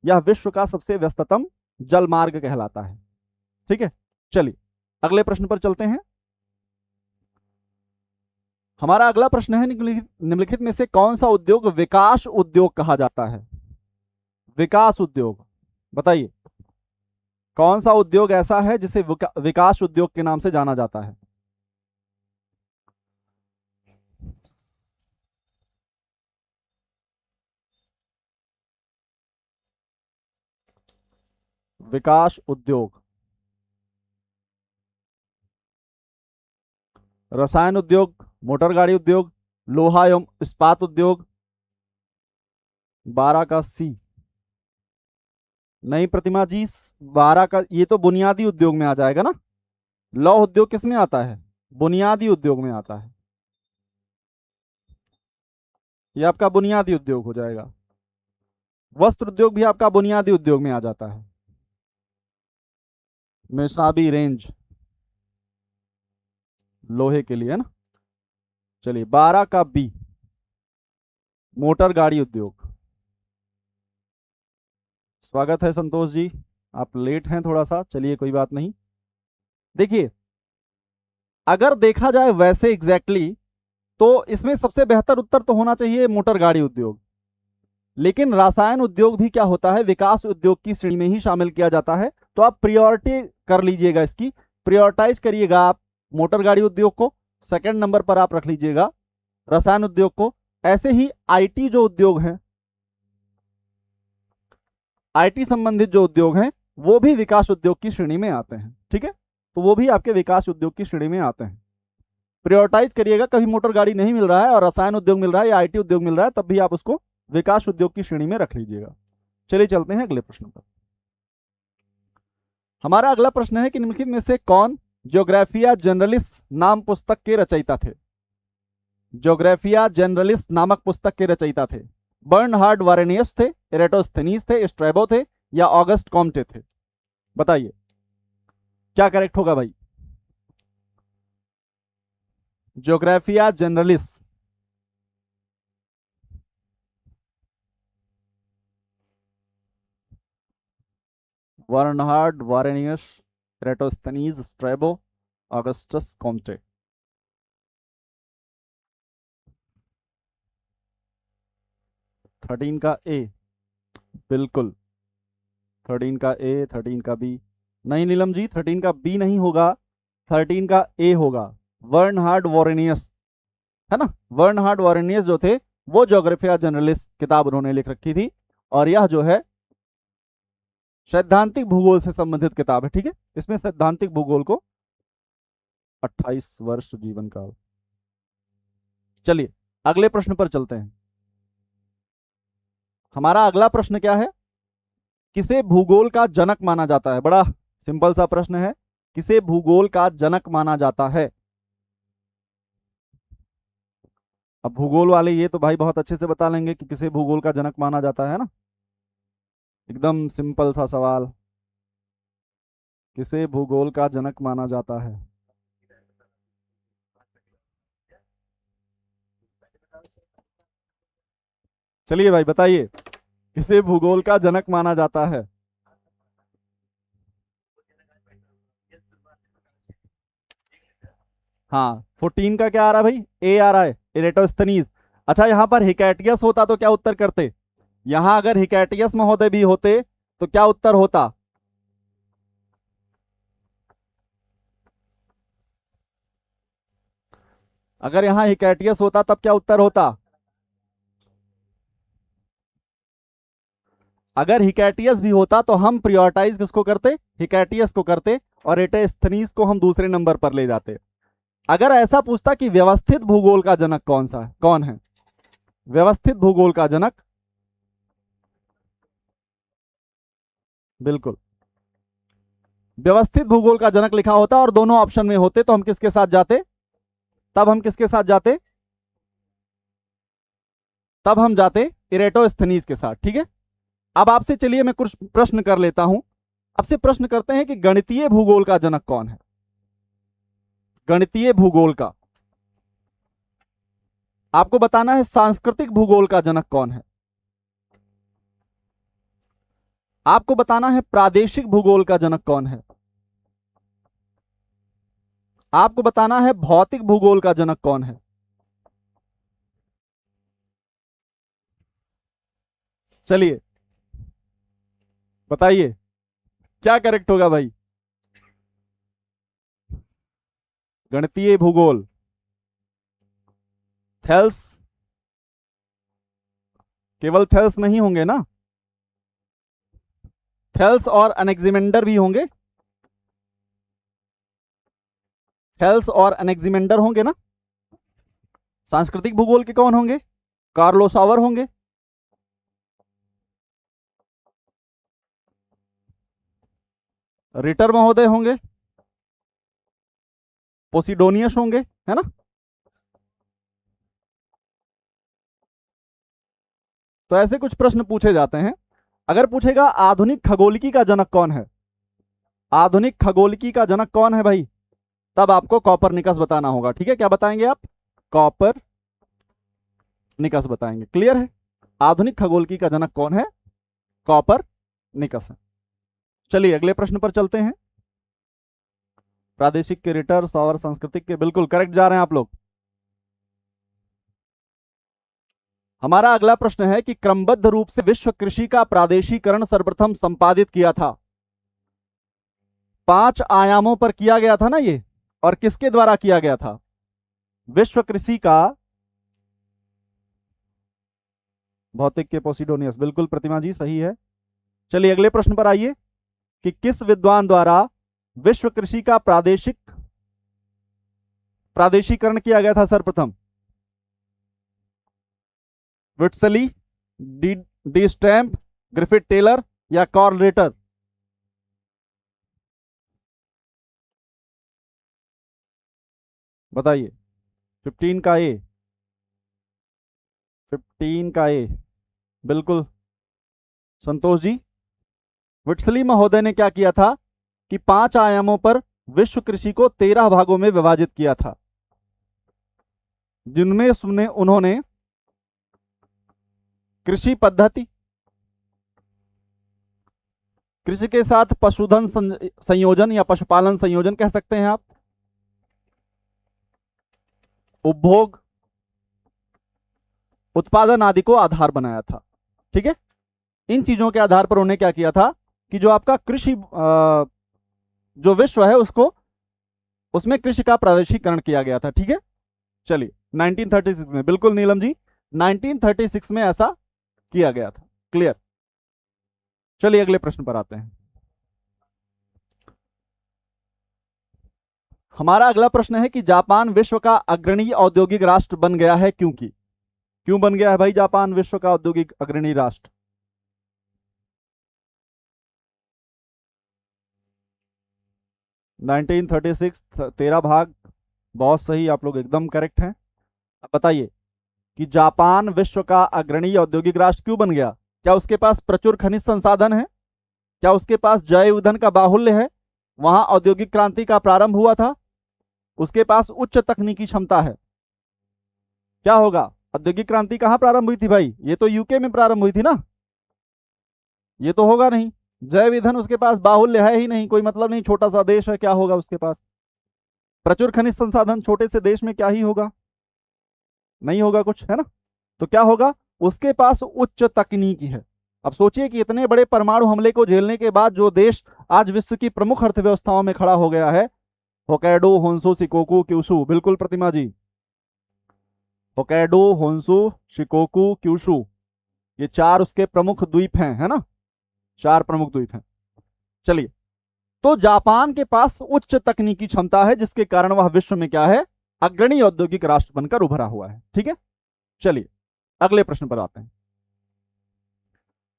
यह विश्व का सबसे व्यस्ततम जल मार्ग कहलाता है। ठीक है, चलिए अगले प्रश्न पर चलते हैं। हमारा अगला प्रश्न है, निम्नलिखित में से कौन सा उद्योग विकास उद्योग कहा जाता है? विकास उद्योग, बताइए कौन सा उद्योग ऐसा है जिसे विकास उद्योग के नाम से जाना जाता है? विकास उद्योग, रसायन उद्योग, मोटर गाड़ी उद्योग, लोहा एवं इस्पात उद्योग। 12 का सी नहीं प्रतिमा जी, 12 का ये तो बुनियादी उद्योग में आ जाएगा ना। लौह उद्योग किस में आता है? बुनियादी उद्योग में आता है। ये आपका बुनियादी उद्योग हो जाएगा। वस्त्र उद्योग भी आपका बुनियादी उद्योग में आ जाता है। मेसाबी रेंज लोहे के लिए है ना। चलिए 12 का बी मोटर गाड़ी उद्योग। स्वागत है संतोष जी, आप लेट हैं थोड़ा सा, चलिए कोई बात नहीं। देखिए अगर देखा जाए वैसे एग्जैक्टली तो इसमें सबसे बेहतर उत्तर तो होना चाहिए मोटर गाड़ी उद्योग, लेकिन रसायन उद्योग भी क्या होता है, विकास उद्योग की श्रेणी में ही शामिल किया जाता है। तो आप प्रियोरिटी कर लीजिएगा, इसकी प्रियोरिटाइज करिएगा आप मोटर गाड़ी उद्योग को, सेकंड नंबर पर आप रख लीजिएगा रसायन उद्योग को। ऐसे ही आईटी जो उद्योग हैं, आईटी संबंधित जो उद्योग हैं वो भी विकास उद्योग की श्रेणी में आते हैं। ठीक है, तो वो भी आपके विकास उद्योग की श्रेणी में आते हैं। प्रियोरिटाइज करिएगा, कभी मोटर गाड़ी नहीं मिल रहा है और रसायन उद्योग मिल रहा है या आईटी उद्योग मिल रहा है, तब भी आप उसको विकास उद्योग की श्रेणी में रख लीजिएगा। चलिए चलते हैं अगले प्रश्न पर। हमारा अगला प्रश्न है कि निम्नलिखित में से कौन ज्योग्राफिया जनरलिस नाम पुस्तक के रचयिता थे? ज्योग्राफिया जनरलिस नामक पुस्तक के रचयिता थे? बर्नहार्ड वारेनियस थे, एरेटोस्थेनीज थे, स्ट्रैबो थे या ऑगस्ट कॉम्टे थे? बताइए क्या करेक्ट होगा भाई? Geographia Generalis Bernhard Varenius, Eratosthenes, Strabo, Auguste Comte. Thirteen का ए, बिल्कुल 13 का ए, 13 का बी। नहीं नीलम जी, 13 का बी नहीं होगा, 13 का ए होगा। बर्नहार्ड वारेनियस है ना, बर्नहार्ड वारेनियस जो थे वो ज्योग्राफिया जनरलिस किताब उन्होंने लिख रखी थी, और यह जो है सैद्धांतिक भूगोल से संबंधित किताब है। ठीक है, इसमें सैद्धांतिक भूगोल को 28 वर्ष जीवन काल। चलिए अगले प्रश्न पर चलते हैं। हमारा अगला प्रश्न क्या है? किसे भूगोल का जनक माना जाता है? बड़ा सिंपल सा प्रश्न है, किसे भूगोल का जनक माना जाता है? अब भूगोल वाले ये तो भाई बहुत अच्छे से बता लेंगे कि किसे भूगोल का जनक माना जाता है ना, एकदम सिंपल सा सवाल, किसे भूगोल का जनक माना जाता है? चलिए भाई बताइए, किसे भूगोल का जनक माना जाता है? हाँ 14 का क्या आ रहा है भाई? ए आ रहा है, इरेटोस्थनीज। अच्छा यहां पर हिकैटियस होता तो क्या उत्तर करते? यहां अगर हिकैटियस महोदय भी होते तो क्या उत्तर होता? अगर यहां हिकैटियस होता तब क्या उत्तर होता? अगर हिकैटियस भी होता तो हम प्रियोरिटाइज किसको करते? हिकैटियस को करते, और एटेस्थनीज को हम दूसरे नंबर पर ले जाते। अगर ऐसा पूछता कि व्यवस्थित भूगोल का जनक कौन सा है, कौन है व्यवस्थित भूगोल का जनक? बिल्कुल, व्यवस्थित भूगोल का जनक लिखा होता और दोनों ऑप्शन में होते तो हम किसके साथ जाते? तब हम किसके साथ जाते? तब हम जाते इरेटोस्थनीज के साथ। ठीक है, अब आपसे चलिए मैं कुछ प्रश्न कर लेता हूं। आपसे प्रश्न करते हैं कि गणितीय भूगोल का जनक कौन है? गणितीय भूगोल का। आपको बताना है सांस्कृतिक भूगोल का जनक कौन है? आपको बताना है प्रादेशिक भूगोल का जनक कौन है? आपको बताना है भौतिक भूगोल का जनक कौन है? चलिए बताइए क्या करेक्ट होगा भाई? गणितीय भूगोल, थेल्स, केवल थेल्स नहीं होंगे ना, थेल्स और अनेक्सिमेंडर भी होंगे। हेल्स और एनेक्सिमेंडर होंगे ना। सांस्कृतिक भूगोल के कौन होंगे? कार्लो सावर होंगे। रिटर महोदय होंगे। पोसिडोनियस होंगे, है ना। तो ऐसे कुछ प्रश्न पूछे जाते हैं। अगर पूछेगा आधुनिक खगोलिकी का जनक कौन है, आधुनिक खगोलिकी का जनक कौन है भाई, तब आपको कॉपरनिकस बताना होगा। ठीक है, क्या बताएंगे आप? कॉपरनिकस बताएंगे। क्लियर है? आधुनिक खगोलिकी का जनक कौन है? कॉपरनिकस है। चलिए अगले प्रश्न पर चलते हैं। प्रादेशिक के रिटर, सौर सांस्कृतिक के, बिल्कुल करेक्ट जा रहे हैं आप लोग। हमारा अगला प्रश्न है कि क्रमबद्ध रूप से विश्व कृषि का प्रादेशिकरण सर्वप्रथम संपादित किया था। 5 आयामों पर किया गया था ना ये, और किसके द्वारा किया गया था? विश्व कृषि का, भौतिक के पोसिडोनियस, बिल्कुल प्रतिमा जी सही है। चलिए अगले प्रश्न पर आइए कि किस विद्वान द्वारा विश्व कृषि का प्रादेशिकरण किया गया था सर्वप्रथम? विट्सली, डी स्टैम्प, ग्रिफिथ टेलर या कार्ल रिटर? बताइए। 15 का ए, 15 का ए, बिल्कुल संतोष जी। विट्सली महोदय ने क्या किया था कि 5 आयामों पर विश्व कृषि को 13 भागों में विभाजित किया था, जिनमें उन्होंने कृषि पद्धति, कृषि के साथ पशुधन संयोजन या पशुपालन संयोजन कह सकते हैं आप, उपभोग, उत्पादन आदि को आधार बनाया था। ठीक है, इन चीजों के आधार पर उन्होंने क्या किया था कि जो आपका कृषि जो विश्व है उसको, उसमें कृषि का प्रादेशिकरण किया गया था। ठीक है, चलिए 1936 में, बिल्कुल नीलम जी, 1936 में ऐसा किया गया था। क्लियर। चलिए अगले प्रश्न पर आते हैं। हमारा अगला प्रश्न है कि जापान विश्व का अग्रणी औद्योगिक राष्ट्र बन गया है, क्यों बन गया है भाई जापान विश्व का औद्योगिक अग्रणी राष्ट्र? नाइनटीन 36, 13 भाग, बहुत सही, आप लोग एकदम करेक्ट हैं। अब बताइए कि जापान विश्व का अग्रणी औद्योगिक राष्ट्र क्यों बन गया? क्या उसके पास प्रचुर खनिज संसाधन है? क्या उसके पास जैव ईंधन का बाहुल्य है? वहां औद्योगिक क्रांति का प्रारंभ हुआ था? उसके पास उच्च तकनीकी क्षमता है? क्या होगा? औद्योगिक क्रांति कहां प्रारंभ हुई थी भाई? ये तो यूके में प्रारंभ हुई थी ना, ये तो होगा नहीं। जैव ईंधन उसके पास बाहुल्य है ही नहीं, कोई मतलब नहीं, छोटा सा देश है, क्या होगा उसके पास? प्रचुर खनिज संसाधन, छोटे से देश में क्या ही होगा, नहीं होगा कुछ, है ना। तो क्या होगा? उसके पास उच्च तकनीकी है। अब सोचिए कि इतने बड़े परमाणु हमले को झेलने के बाद जो देश आज विश्व की प्रमुख अर्थव्यवस्थाओं में खड़ा हो गया है, होकैडो, होन्सू, शिकोकू, क्यूशू, बिल्कुल प्रतिमा जी, होकैडो, होन्सू, शिकोकू, क्यूशू, ये 4 उसके प्रमुख द्वीप हैं, है ना, 4 प्रमुख द्वीप हैं। चलिए, तो जापान के पास उच्च तकनीकी क्षमता है, जिसके कारण वह विश्व में क्या है? अग्रणी औद्योगिक राष्ट्र बनकर उभरा हुआ है। ठीक है, चलिए अगले प्रश्न पर आते हैं।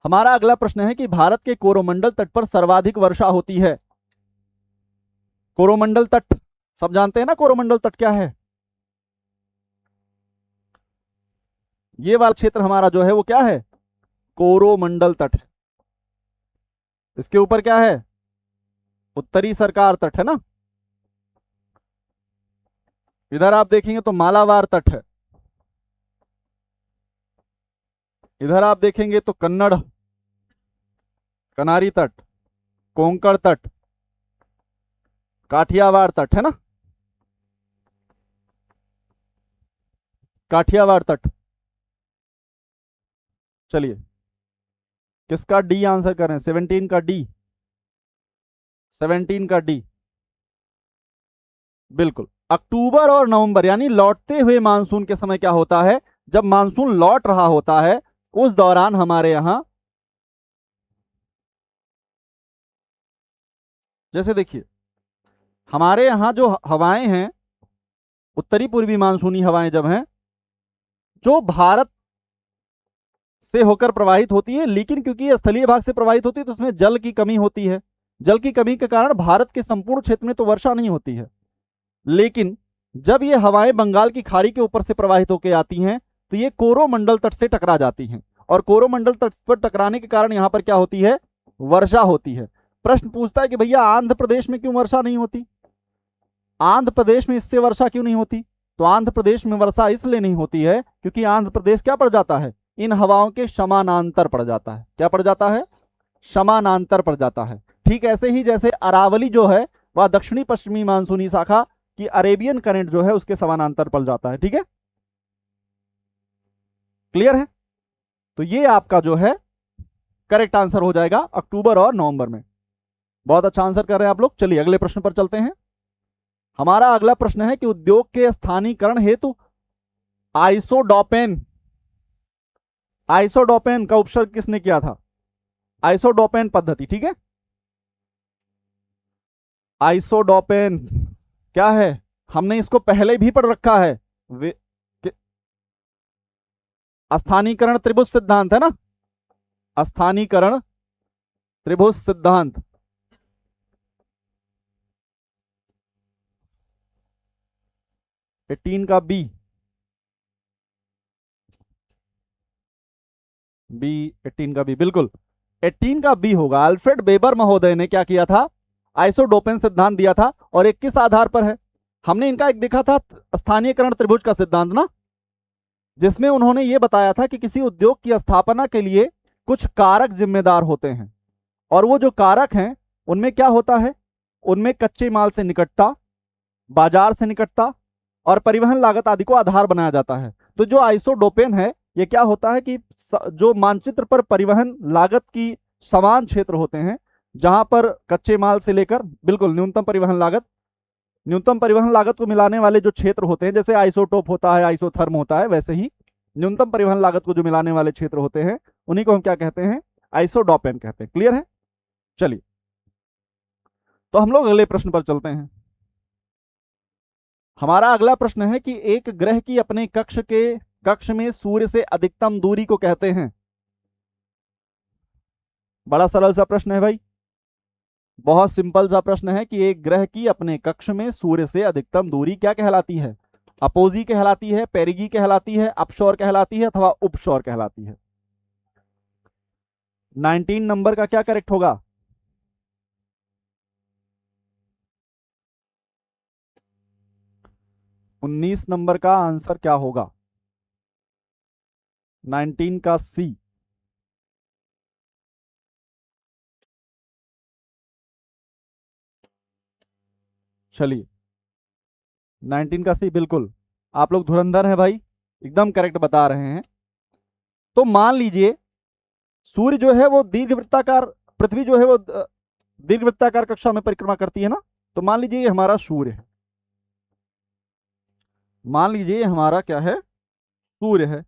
हमारा अगला प्रश्न है कि भारत के कोरोमंडल तट पर सर्वाधिक वर्षा होती है। कोरोमंडल तट सब जानते हैं ना, कोरोमंडल तट क्या है? ये वाला क्षेत्र हमारा जो है वो क्या है? कोरोमंडल तट। इसके ऊपर क्या है? उत्तरी सरकार तट, है ना। इधर आप देखेंगे तो मालाबार तट है, इधर आप देखेंगे तो कन्नड़, कनारी तट, कोंकण तट, काठियावाड़ तट, है ना, काठियावाड़ तट। चलिए किसका डी आंसर करें? 17 का डी, 17 का डी, बिल्कुल। अक्टूबर और नवंबर यानी लौटते हुए मानसून के समय क्या होता है? जब मानसून लौट रहा होता है उस दौरान हमारे यहां, जैसे देखिए हमारे यहाँ जो हवाएं हैं, उत्तरी पूर्वी मानसूनी हवाएं जब हैं, जो भारत से होकर प्रवाहित होती है, लेकिन क्योंकि ये स्थलीय भाग से प्रवाहित होती है तो उसमें जल की कमी होती है। जल की कमी के कारण भारत के संपूर्ण क्षेत्र में तो वर्षा नहीं होती है, लेकिन जब ये हवाएं बंगाल की खाड़ी के ऊपर से प्रवाहित होकर आती हैं तो ये कोरोमंडल तट से टकरा जाती हैं, और कोरोमंडल तट पर टकराने के कारण यहां पर क्या होती है, वर्षा होती है। प्रश्न पूछता है कि भैया आंध्र प्रदेश में क्यों वर्षा नहीं होती, आंध्र प्रदेश में इससे वर्षा क्यों नहीं होती? तो आंध्र प्रदेश में वर्षा इसलिए नहीं होती है क्योंकि आंध्र प्रदेश क्या पड़ जाता है, इन हवाओं के समानांतर पड़ जाता है। क्या पड़ जाता है? समानांतर पड़ जाता है। ठीक ऐसे ही जैसे अरावली जो है वह दक्षिणी पश्चिमी मानसूनी शाखा की अरेबियन करंट जो है उसके समानांतर पड़ जाता है। ठीक है, क्लियर है? तो ये आपका जो है करेक्ट आंसर हो जाएगा अक्टूबर और नवंबर में। बहुत अच्छा आंसर कर रहे हैं आप लोग। चलिए अगले प्रश्न पर चलते हैं। हमारा अगला प्रश्न है कि उद्योग के स्थानीकरण हेतु आइसोडोपेन, आइसोडोपेन का उपसर्ग किसने किया था? आइसोडोपेन पद्धति। ठीक है, आइसोडोपेन क्या है? हमने इसको पहले भी पढ़ रखा है, स्थानीकरण त्रिभुज सिद्धांत है ना, स्थानीकरण त्रिभुज सिद्धांत। एटीन का बी, बी 18 का बी, बिल्कुल 18 का बी होगा। अल्फ्रेड वेबर महोदय ने क्या किया था, आइसोडोपेन सिद्धांत दिया था, और एक किस आधार पर है? हमने इनका एक देखा था स्थानीयकरण त्रिभुज का सिद्धांत ना, जिसमें उन्होंने ये बताया था कि किसी उद्योग की स्थापना के लिए कुछ कारक जिम्मेदार होते हैं, और वो जो कारक हैं उनमें क्या होता है, उनमें कच्चे माल से निकटता, बाजार से निकटता और परिवहन लागत आदि को आधार बनाया जाता है। तो जो आइसोडोपेन है ये क्या होता है कि जो मानचित्र पर परिवहन लागत की समान क्षेत्र होते हैं, जहां पर कच्चे माल से लेकर बिल्कुल न्यूनतम परिवहन लागत को मिलाने वाले जो क्षेत्र होते हैं, जैसे आइसोटोप होता है, आइसोथर्म होता है, वैसे ही न्यूनतम परिवहन लागत को जो मिलाने वाले क्षेत्र होते हैं उन्हीं को हम क्या कहते हैं, आइसोडोपेन कहते हैं। क्लियर है? चलिए तो हम लोग अगले प्रश्न पर चलते हैं। हमारा अगला प्रश्न है कि एक ग्रह की अपने कक्ष में सूर्य से अधिकतम दूरी को कहते हैं। बड़ा सरल सा प्रश्न है भाई, बहुत सिंपल सा प्रश्न है कि एक ग्रह की अपने कक्ष में सूर्य से अधिकतम दूरी क्या कहलाती है? अपोजी कहलाती है, पेरिगी कहलाती है, अपशोर कहलाती है अथवा उपशोर कहलाती है? 19 नंबर का क्या करेक्ट होगा? उन्नीस नंबर का आंसर क्या होगा? 19 का सी। चलिए 19 का सी, बिल्कुल आप लोग धुरंधर हैं भाई, एकदम करेक्ट बता रहे हैं। तो मान लीजिए सूर्य जो है वो दीर्घवृत्ताकार, पृथ्वी जो है वो दीर्घवृत्ताकार कक्षा में परिक्रमा करती है ना, तो मान लीजिए ये हमारा सूर्य है, मान लीजिए हमारा क्या है, सूर्य है,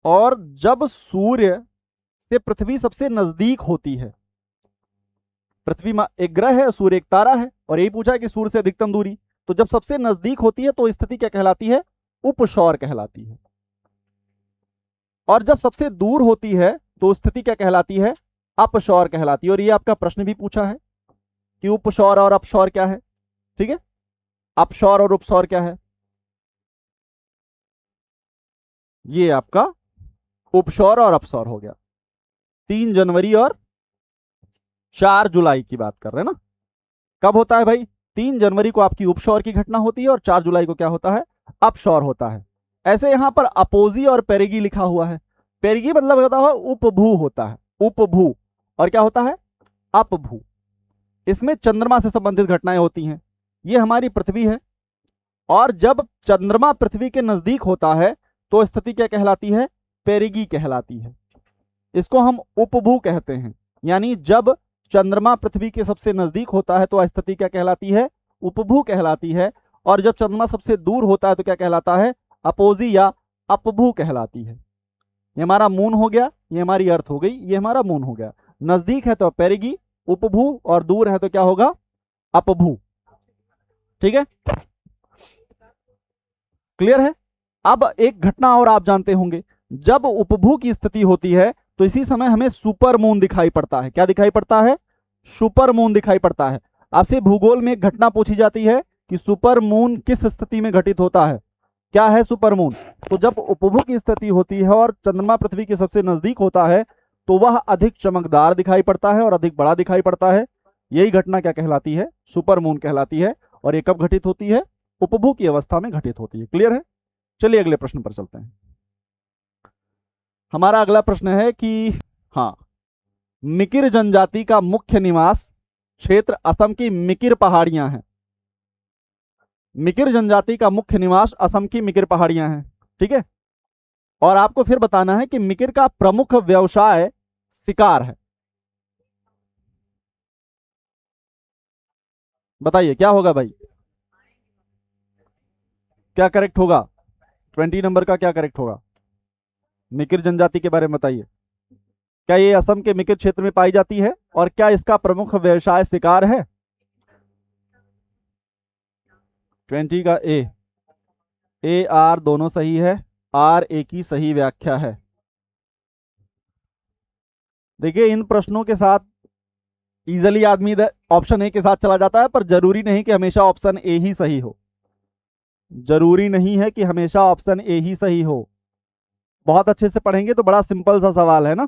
और जब सूर्य से पृथ्वी सबसे नजदीक होती है, पृथ्वी एक ग्रह है, सूर्य एक तारा है, और यही पूछा है कि सूर्य से अधिकतम दूरी, तो जब सबसे नजदीक होती है तो स्थिति क्या कहलाती है? उपसौर कहलाती है। और जब सबसे दूर होती है तो स्थिति क्या कहलाती है? अपसौर कहलाती है। और ये आपका प्रश्न भी पूछा है कि उपसौर और अपसौर क्या है। ठीक है, अपसौर और उपसौर क्या है? ये आपका उपसौर और अपसौर हो गया। 3 जनवरी और 4 जुलाई की बात कर रहे हैं ना। कब होता है भाई? 3 जनवरी को आपकी उपसौर की घटना होती है और 4 जुलाई को क्या होता है? अपसौर होता है। ऐसे यहां पर अपोजी और पेरिगी लिखा हुआ है। पेरिगी मतलब होता है उपभू होता है, उपभू, और क्या होता है? अपभू। इसमें चंद्रमा से संबंधित घटनाएं होती हैं। ये हमारी पृथ्वी है, और जब चंद्रमा पृथ्वी के नजदीक होता है तो स्थिति क्या कहलाती है? पेरिगी कहलाती है। इसको हम उपभू कहते हैं। यानी जब चंद्रमा पृथ्वी के सबसे नजदीक होता है तो स्थिति क्या कहलाती है? उपभू कहलाती है। और जब चंद्रमा सबसे दूर होता है तो क्या कहलाता है? अपोजी या अपभू कहलाती है। ये हमारा मून हो गया, ये हमारी अर्थ हो गई, ये हमारा मून हो गया। नजदीक है तो पेरिगी, उपभू, और दूर है तो क्या होगा? अपभू। ठीक है, क्लियर है। अब एक घटना और आप जानते होंगे, जब उपभू की स्थिति होती है तो इसी समय हमें सुपर मून दिखाई पड़ता है। क्या दिखाई पड़ता है? सुपर मून दिखाई पड़ता है। आपसे भूगोल में एक घटना पूछी जाती है कि सुपर मून किस स्थिति में घटित होता है। क्या है सुपर मून? तो जब उपभू की स्थिति होती है और चंद्रमा पृथ्वी के सबसे नजदीक होता है तो वह अधिक चमकदार दिखाई पड़ता है और अधिक बड़ा दिखाई पड़ता है। यही घटना क्या कहलाती है? सुपर मून कहलाती है। और ये कब घटित होती है? उपभू की अवस्था में घटित होती है। क्लियर है? चलिए अगले प्रश्न पर चलते हैं। हमारा अगला प्रश्न है कि हाँ, मिकिर जनजाति का मुख्य निवास क्षेत्र असम की मिकिर पहाड़ियां हैं। मिकिर जनजाति का मुख्य निवास असम की मिकिर पहाड़ियां हैं, ठीक है। और आपको फिर बताना है कि मिकिर का प्रमुख व्यवसाय शिकार है। बताइए क्या होगा भाई? क्या करेक्ट होगा? 20 नंबर का क्या करेक्ट होगा? मिकिर जनजाति के बारे में बताइए। क्या ये असम के मिकिर क्षेत्र में पाई जाती है और क्या इसका प्रमुख व्यवसाय शिकार है? 20 का ए आर दोनों सही है। आर ए की सही व्याख्या है। देखिए इन प्रश्नों के साथ इजिली आदमी ऑप्शन ए के साथ चला जाता है, पर जरूरी नहीं कि हमेशा ऑप्शन ए ही सही हो। जरूरी नहीं है कि हमेशा ऑप्शन ए ही सही हो। बहुत अच्छे से पढ़ेंगे तो बड़ा सिंपल सा सवाल है ना।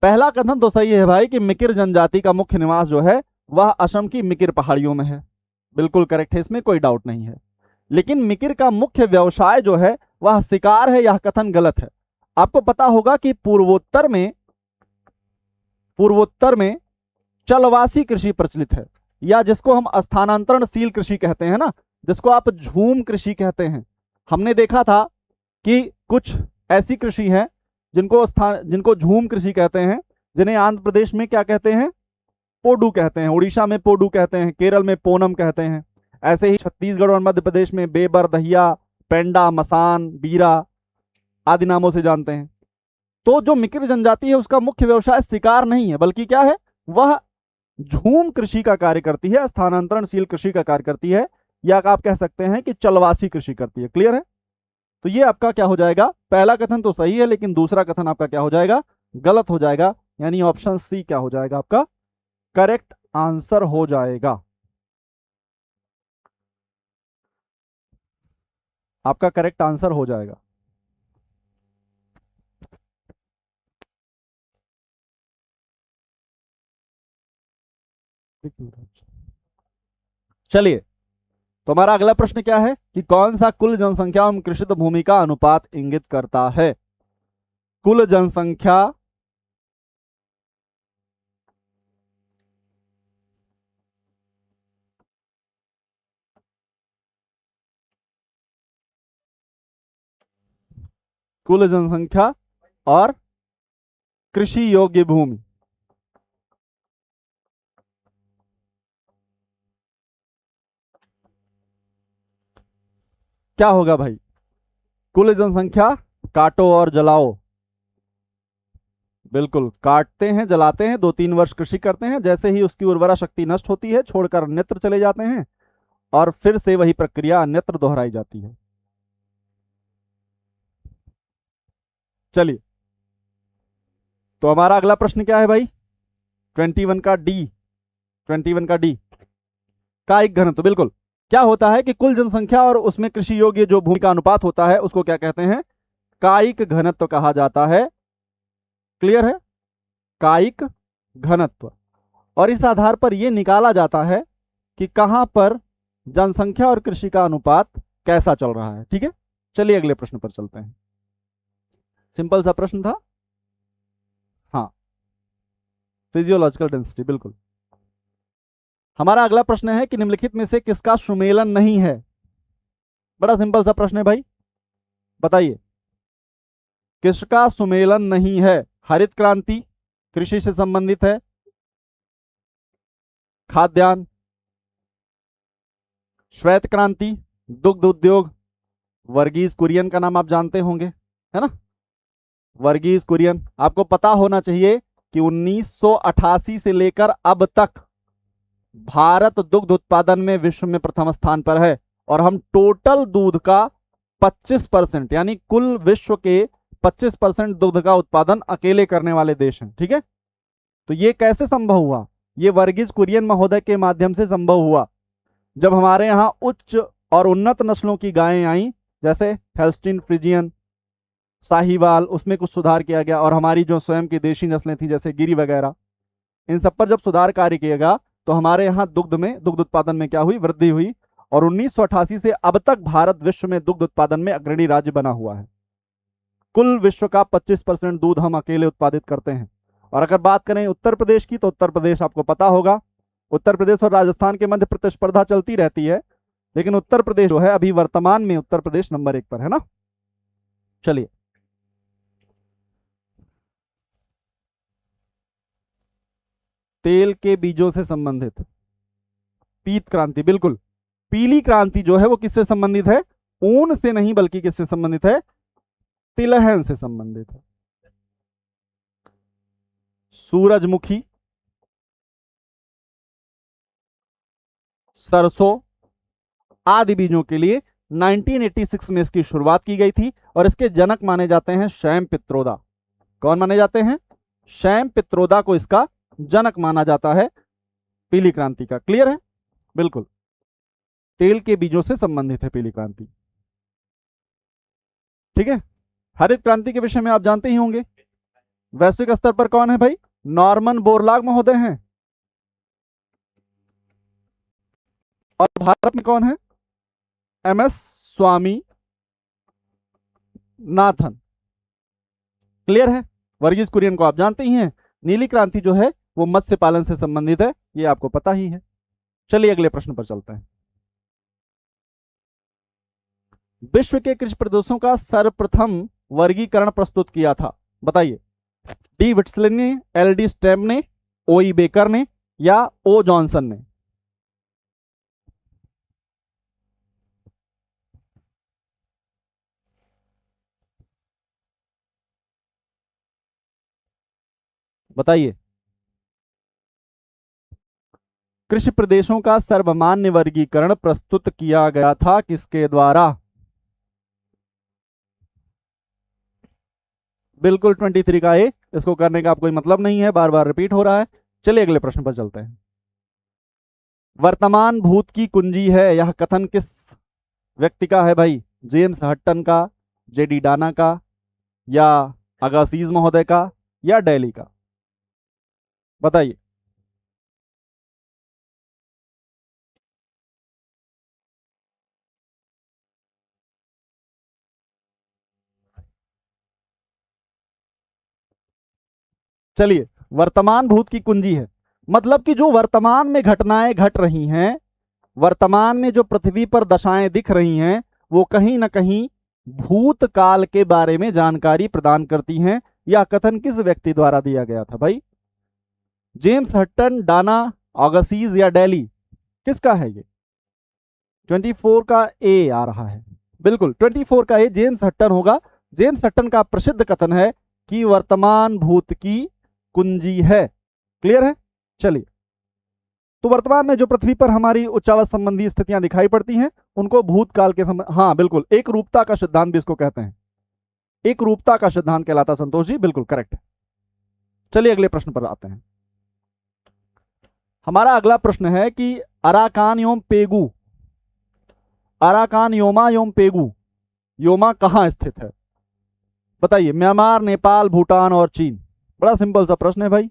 पहला कथन तो सही है भाई कि मिकिर जनजाति का मुख्य निवास जो है वह असम की मिकिर पहाड़ियों में है। बिल्कुल करेक्ट है, इसमें कोई डाउट नहीं है। लेकिन मिकिर का मुख्य व्यवसाय जो है वह शिकार है, यह कथन गलत है। आपको पता होगा कि पूर्वोत्तर में चलवासी कृषि प्रचलित है, या जिसको हम स्थानांतरणशील कृषि कहते हैं ना, जिसको आप झूम कृषि कहते हैं। हमने देखा था कि कुछ ऐसी कृषि है जिनको झूम कृषि कहते हैं, जिन्हें आंध्र प्रदेश में क्या कहते हैं? पोडू कहते हैं, उड़ीसा में पोडू कहते हैं, केरल में पोनम कहते हैं। ऐसे ही छत्तीसगढ़ और मध्य प्रदेश में बेबर, दहिया, पेंडा, मसान, बीरा आदि नामों से जानते हैं। तो जो मिकिर जनजाति है उसका मुख्य व्यवसाय शिकार नहीं है, बल्कि क्या है? वह झूम कृषि का कार्य करती है, स्थानांतरणशील कृषि का कार्य करती है, या आप कह सकते हैं कि चलवासी कृषि करती है। क्लियर है? तो ये आपका क्या हो जाएगा? पहला कथन तो सही है, लेकिन दूसरा कथन आपका क्या हो जाएगा? गलत हो जाएगा। यानी ऑप्शन सी क्या हो जाएगा? आपका करेक्ट आंसर हो जाएगा। आपका करेक्ट आंसर हो जाएगा। चलिए, तो हमारा अगला प्रश्न क्या है कि कौन सा कुल जनसंख्या एवं कृषित भूमि का अनुपात इंगित करता है? कुल जनसंख्या कुल जनसंख्या और कृषि योग्य भूमि। क्या होगा भाई? कुल जनसंख्या काटो और जलाओ। बिल्कुल, काटते हैं, जलाते हैं, 2-3 वर्ष कृषि करते हैं, जैसे ही उसकी उर्वरा शक्ति नष्ट होती है छोड़कर अन्यत्र चले जाते हैं और फिर से वही प्रक्रिया अन्यत्र दोहराई जाती है। चलिए, तो हमारा अगला प्रश्न क्या है भाई? 21 का डी। 21 का डी कायिक घनत्व। बिल्कुल, क्या होता है कि कुल जनसंख्या और उसमें कृषि योग्य जो भूमि का अनुपात होता है उसको क्या कहते हैं? कायिक घनत्व कहा जाता है। क्लियर है? कायिक घनत्व। और इस आधार पर यह निकाला जाता है कि कहां पर जनसंख्या और कृषि का अनुपात कैसा चल रहा है। ठीक है, चलिए अगले प्रश्न पर चलते हैं। सिंपल सा प्रश्न था। हाँ, फिजियोलॉजिकल डेंसिटी। बिल्कुल, हमारा अगला प्रश्न है कि निम्नलिखित में से किसका सुमेलन नहीं है? बड़ा सिंपल सा प्रश्न है भाई, बताइए किसका सुमेलन नहीं है? हरित क्रांति कृषि से संबंधित है, खाद्यान्न, श्वेत क्रांति दुग्ध उद्योग, वर्गीज कुरियन का नाम आप जानते होंगे, है ना? वर्गीज कुरियन। आपको पता होना चाहिए कि 1988 से लेकर अब तक भारत दुग्ध उत्पादन में विश्व में प्रथम स्थान पर है और हम टोटल दूध का 25% यानी कुल विश्व के 25% दुग्ध का उत्पादन अकेले करने वाले देश हैं। ठीक है, तो ये कैसे संभव हुआ? ये वर्गीज कुरियन महोदय के माध्यम से संभव हुआ। जब हमारे यहाँ उच्च और उन्नत नस्लों की गायें आई, जैसे हेल्स्टीन फ्रिजियन, साहीवाल, उसमें कुछ सुधार किया गया, और हमारी जो स्वयं की देशी नस्लें थी जैसे गिरी वगैरह, इन सब पर जब सुधार कार्य किया गया तो हमारे यहाँ दुग्ध उत्पादन में क्या हुई? वृद्धि हुई। और 1988 से अब तक भारत विश्व में दुग्ध उत्पादन में अग्रणी राज्य बना हुआ है। कुल विश्व का 25% दूध हम अकेले उत्पादित करते हैं। और अगर बात करें उत्तर प्रदेश की, तो उत्तर प्रदेश आपको पता होगा, उत्तर प्रदेश और राजस्थान के मध्य प्रतिस्पर्धा चलती रहती है, लेकिन उत्तर प्रदेश जो है अभी वर्तमान में उत्तर प्रदेश नंबर 1 पर है ना। चलिए, तेल के बीजों से संबंधित पीत क्रांति, बिल्कुल। पीली क्रांति जो है वो किससे संबंधित है? ऊन से नहीं, बल्कि किससे संबंधित है? तिलहन से संबंधित है। सूरजमुखी, सरसों आदि बीजों के लिए 1986 में इसकी शुरुआत की गई थी और इसके जनक माने जाते हैं शैम पित्रोदा। कौन माने जाते हैं? शैम पित्रोदा को इसका जनक माना जाता है पीली क्रांति का। क्लियर है? बिल्कुल, तेल के बीजों से संबंधित है पीली क्रांति। ठीक है, हरित क्रांति के विषय में आप जानते ही होंगे। वैश्विक स्तर पर कौन है भाई? नॉर्मन बोरलाग महोदय हैं। और भारत में कौन है? एमएस स्वामी नाथन। क्लियर है? वर्गीज कुरियन को आप जानते ही हैं। नीली क्रांति जो है वो मत्स्य पालन से संबंधित है, ये आपको पता ही है। चलिए अगले प्रश्न पर चलते हैं। विश्व के कृषि प्रदेशों का सर्वप्रथम वर्गीकरण प्रस्तुत किया था, बताइए। डी विट्सलिन ने, एल डी स्टेम ने, ओ ई बेकर ने, या ओ जॉनसन ने? बताइए। कृषि प्रदेशों का सर्वमान्य वर्गीकरण प्रस्तुत किया गया था किसके द्वारा? बिल्कुल 23 का ए। इसको करने का कोई मतलब नहीं है, बार बार रिपीट हो रहा है। चलिए अगले प्रश्न पर चलते हैं। वर्तमान भूत की कुंजी है, यह कथन किस व्यक्ति का है भाई? जेम्स हट्टन का, जेडी डाना का, या अगासीज महोदय का, या डेली का? बताइए। चलिए, वर्तमान भूत की कुंजी है मतलब कि जो वर्तमान में घटनाएं घट रही हैं, वर्तमान में जो पृथ्वी पर दशाएं दिख रही हैं, वो कहीं ना कहीं भूतकाल के बारे में जानकारी प्रदान करती हैं। यह कथन किस व्यक्ति द्वारा दिया गया था भाई? जेम्स हट्टन, डाना, ऑगसीज, या डेली? किसका है ये? 24 का ए आ रहा है। बिल्कुल 24 का ए जेम्स हट्टन होगा। जेम्स हट्टन का प्रसिद्ध कथन है कि वर्तमान भूत की कुंजी है। क्लियर है? चलिए, तो वर्तमान में जो पृथ्वी पर हमारी उच्चावच संबंधी स्थितियां दिखाई पड़ती हैं उनको भूतकाल के हाँ बिल्कुल, एक रूपता का सिद्धांत भी इसको कहते हैं। एक रूपता का सिद्धांत कहलाता। संतोष जी बिल्कुल करेक्ट है। चलिए अगले प्रश्न पर आते हैं। हमारा अगला प्रश्न है कि अराकान एवं पेगु, अराकान योमा एवं पेगु, योमा कहां स्थित है? बताइए। म्यांमार, नेपाल, भूटान और चीन? बड़ा सिंपल सा प्रश्न है भाई।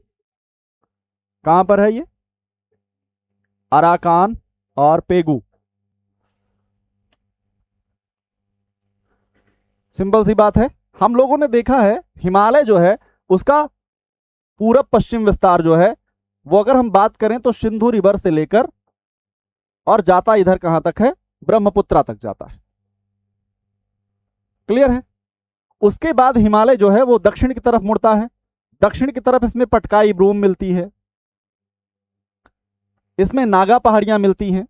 कहां पर है ये? अराकान और पेगु। सिंपल सी बात है। हम लोगों ने देखा है हिमालय जो है उसका पूरब पश्चिम विस्तार जो है वो अगर हम बात करें तो सिंधु रिवर से लेकर और जाता इधर कहां तक है? ब्रह्मपुत्रा तक जाता है। क्लियर है? उसके बाद हिमालय जो है वो दक्षिण की तरफ मुड़ता है। दक्षिण की तरफ इसमें पटकाई ब्रूम मिलती है, इसमें नागा पहाड़ियां मिलती हैं,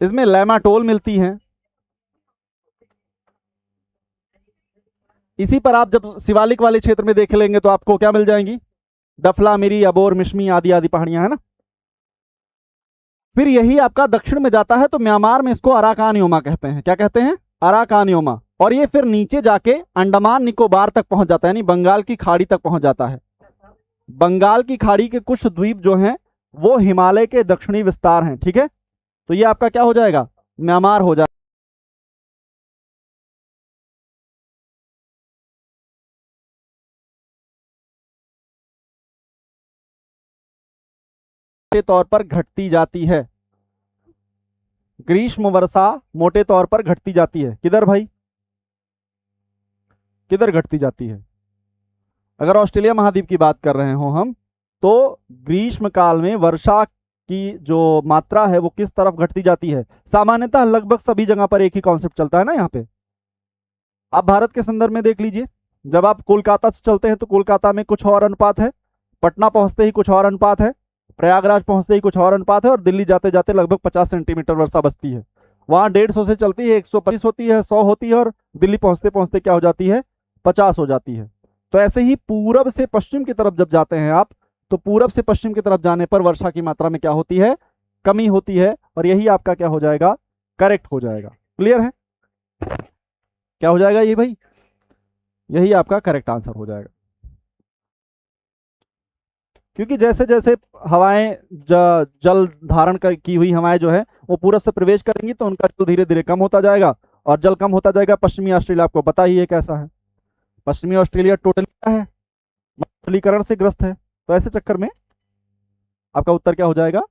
इसमें लैमाटोल मिलती हैं। इसी पर आप जब शिवालिक वाले क्षेत्र में देख लेंगे तो आपको क्या मिल जाएंगी? डफला, मिरी, अबोर, मिशमी आदि आदि पहाड़ियां है ना। फिर यही आपका दक्षिण में जाता है तो म्यांमार में इसको अराकानयोमा कहते हैं। क्या कहते हैं? अराकानयोमा। और ये फिर नीचे जाके अंडमान निकोबार तक पहुंच जाता है, यानी बंगाल की खाड़ी तक पहुंच जाता है। बंगाल की खाड़ी के कुछ द्वीप जो हैं वो हिमालय के दक्षिणी विस्तार हैं। ठीक है, तो ये आपका क्या हो जाएगा? म्यांमार हो जाएगा। मोटे तौर पर घटती जाती है। ग्रीष्म वर्षा मोटे तौर पर घटती जाती है। किधर भाई? किधर घटती जाती है? अगर ऑस्ट्रेलिया महाद्वीप की बात कर रहे हो हम, तो ग्रीष्म काल में वर्षा की जो मात्रा है वो किस तरफ घटती जाती है? सामान्यतः लगभग सभी जगह पर एक ही कॉन्सेप्ट चलता है ना। यहाँ पे आप भारत के संदर्भ में देख लीजिए, जब आप कोलकाता से चलते हैं तो कोलकाता में कुछ और अनुपात है, पटना पहुंचते ही कुछ और अनुपात है, प्रयागराज पहुंचते ही कुछ और अनुपात है, और दिल्ली जाते जाते लगभग 50 सेंटीमीटर वर्षा बसती है। वहां 150 से चलती है, 125 होती है, 100 होती है, और दिल्ली पहुंचते पहुंचते क्या हो जाती है? 50 हो जाती है। तो ऐसे ही पूरब से पश्चिम की तरफ जब जाते हैं आप, तो पूरब से पश्चिम की तरफ जाने पर वर्षा की मात्रा में क्या होती है? कमी होती है। और यही आपका क्या हो जाएगा? करेक्ट हो जाएगा। क्लियर है? क्या हो जाएगा ये भाई? यही आपका करेक्ट आंसर हो जाएगा। क्योंकि जैसे जैसे हवाएं जल धारण की हुई हवाएं जो है वो पूरब से प्रवेश करेंगी तो उनका जल धीरे धीरे कम होता जाएगा, और जल कम होता जाएगा। पश्चिमी ऑस्ट्रेलिया आपको पता ही है कैसा है। पश्चिमी ऑस्ट्रेलिया टोटली क्या है? मरुस्थलीकरण से ग्रस्त है। तो ऐसे चक्कर में आपका उत्तर क्या हो जाएगा?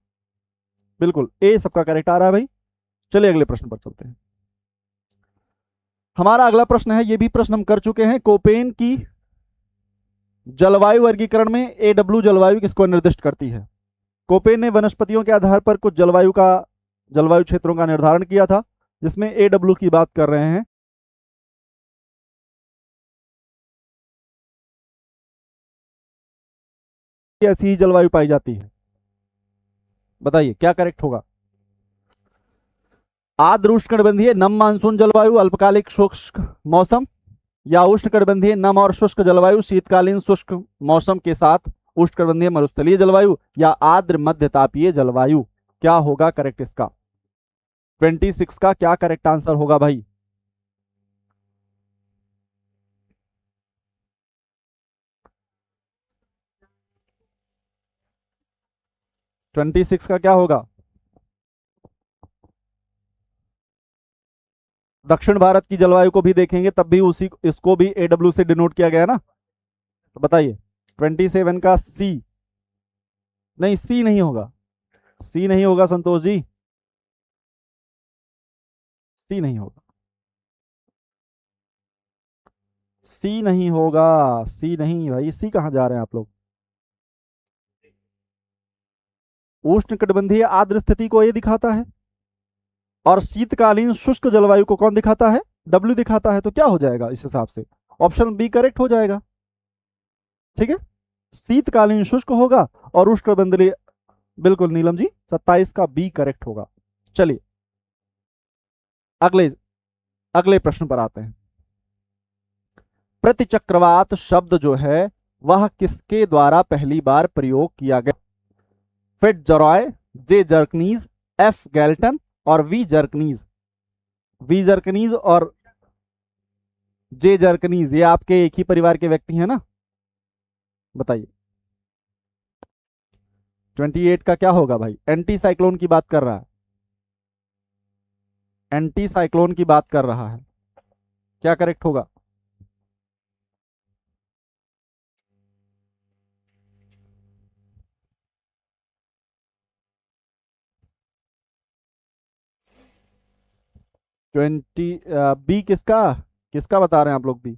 बिल्कुल ए सबका करेक्ट आ रहा है भाई। चलिए अगले प्रश्न पर चलते हैं। हमारा अगला प्रश्न है, ये भी प्रश्न हम कर चुके हैं। कोपेन की जलवायु वर्गीकरण में एडब्ल्यू जलवायु किसको निर्दिष्ट करती है? कोपेन ने वनस्पतियों के आधार पर कुछ जलवायु क्षेत्रों का निर्धारण किया था, जिसमें एडब्ल्यू की बात कर रहे हैं। ऐसी ही जलवायु पाई जाती है। बताइए क्या करेक्ट होगा? आर्द्र उष्णकटिबंधीय नम मानसून जलवायु अल्पकालिक शुष्क मौसम, या उष्णकटिबंधीय नम और शुष्क जलवायु शीतकालीन शुष्क मौसम के साथ उष्णकटिबंधीय मरुस्थलीय जलवायु, या आर्द्र मध्य तापीय जलवायु। क्या होगा करेक्ट इसका? 26 का क्या करेक्ट आंसर होगा भाई? ट्वेंटी सिक्स का क्या होगा? दक्षिण भारत की जलवायु को भी देखेंगे तब भी उसी इसको भी एडब्ल्यू से डिनोट किया गया ना। तो बताइए 27 का सी। नहीं, सी नहीं होगा। सी नहीं होगा संतोष जी, सी नहीं होगा। सी नहीं होगा। सी नहीं भाई, सी कहां जा रहे हैं आप लोग? उष्णकटिबंधीय आर्द्र स्थिति को ये दिखाता है, और शीतकालीन शुष्क जलवायु को कौन दिखाता है? डब्ल्यू दिखाता है। तो क्या हो जाएगा इस हिसाब से? ऑप्शन बी करेक्ट हो जाएगा। ठीक है, शीतकालीन शुष्क होगा और उष्णकटिबंधीय। बिल्कुल नीलम जी, 27 का बी करेक्ट होगा। चलिए अगले अगले प्रश्न पर आते हैं। प्रतिचक्रवात शब्द जो है वह किसके द्वारा पहली बार प्रयोग किया गया? फिट्जरॉय, जे जर्कनीज, एफ गैल्टन और वी जर्कनीज। वी जर्कनीज और जे जर्कनीज ये आपके एक ही परिवार के व्यक्ति हैं ना। बताइए 28 का क्या होगा भाई? एंटी साइक्लोन की बात कर रहा है। एंटी साइक्लोन की बात कर रहा है। क्या करेक्ट होगा? 20 बी किसका? किसका बता रहे हैं आप लोग? बी,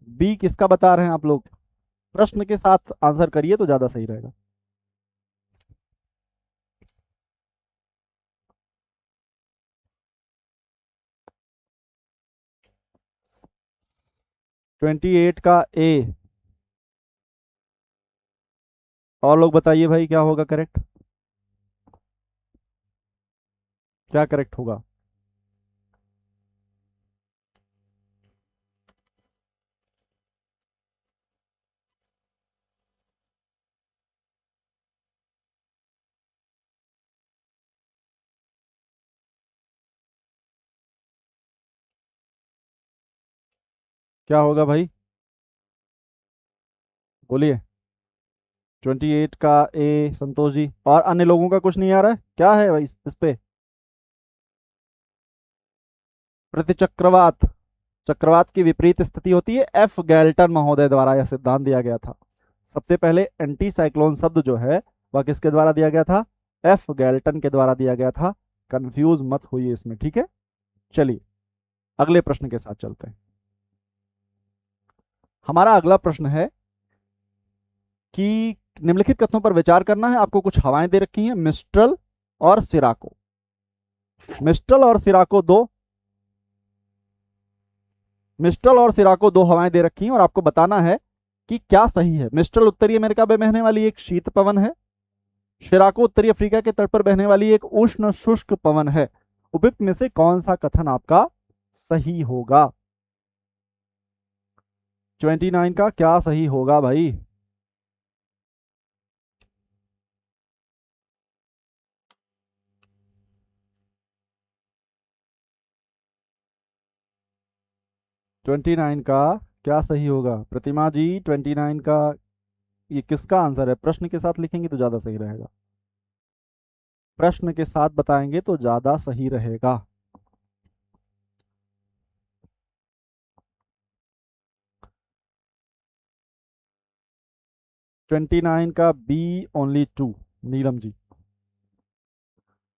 बी किसका बता रहे हैं आप लोग? प्रश्न के साथ आंसर करिए तो ज्यादा सही रहेगा। 28 का ए। और लोग बताइए भाई क्या होगा करेक्ट? क्या करेक्ट होगा? क्या होगा भाई, बोलिए। 28 का ए संतोष जी, और अन्य लोगों का कुछ नहीं आ रहा है, क्या है भाई इस पे? प्रतिचक्रवात, चक्रवात की विपरीत स्थिति होती है। एफ गैल्टन महोदय द्वारा यह सिद्धांत दिया गया था। सबसे पहले एंटी साइक्लोन शब्द जो है वह किसके द्वारा दिया गया था? एफ गैल्टन के द्वारा दिया गया था। कंफ्यूज मत होइए इसमें, ठीक है। चलिए अगले प्रश्न के साथ चलते हैं। हमारा अगला प्रश्न है कि निम्नलिखित कथनों पर विचार करना है। आपको कुछ हवाएं दे रखी हैं, मिस्ट्रल और सिराको। मिस्ट्रल और सिराको दो, मिस्ट्रल और सिराको दो हवाएं दे रखी हैं और आपको बताना है कि क्या सही है। मिस्ट्रल उत्तरी अमेरिका में बहने वाली एक शीत पवन है। शिराको उत्तरी अफ्रीका के तट पर बहने वाली एक उष्ण शुष्क पवन है। उपयुक्त में से कौन सा कथन आपका सही होगा? 29 का क्या सही होगा भाई? ट्वेंटी नाइन का क्या सही होगा? प्रतिमा जी 29 का ये किसका आंसर है? प्रश्न के साथ लिखेंगे तो ज्यादा सही रहेगा। प्रश्न के साथ बताएंगे तो ज्यादा सही रहेगा। ट्वेंटी नाइन का B only to, Neelam ji.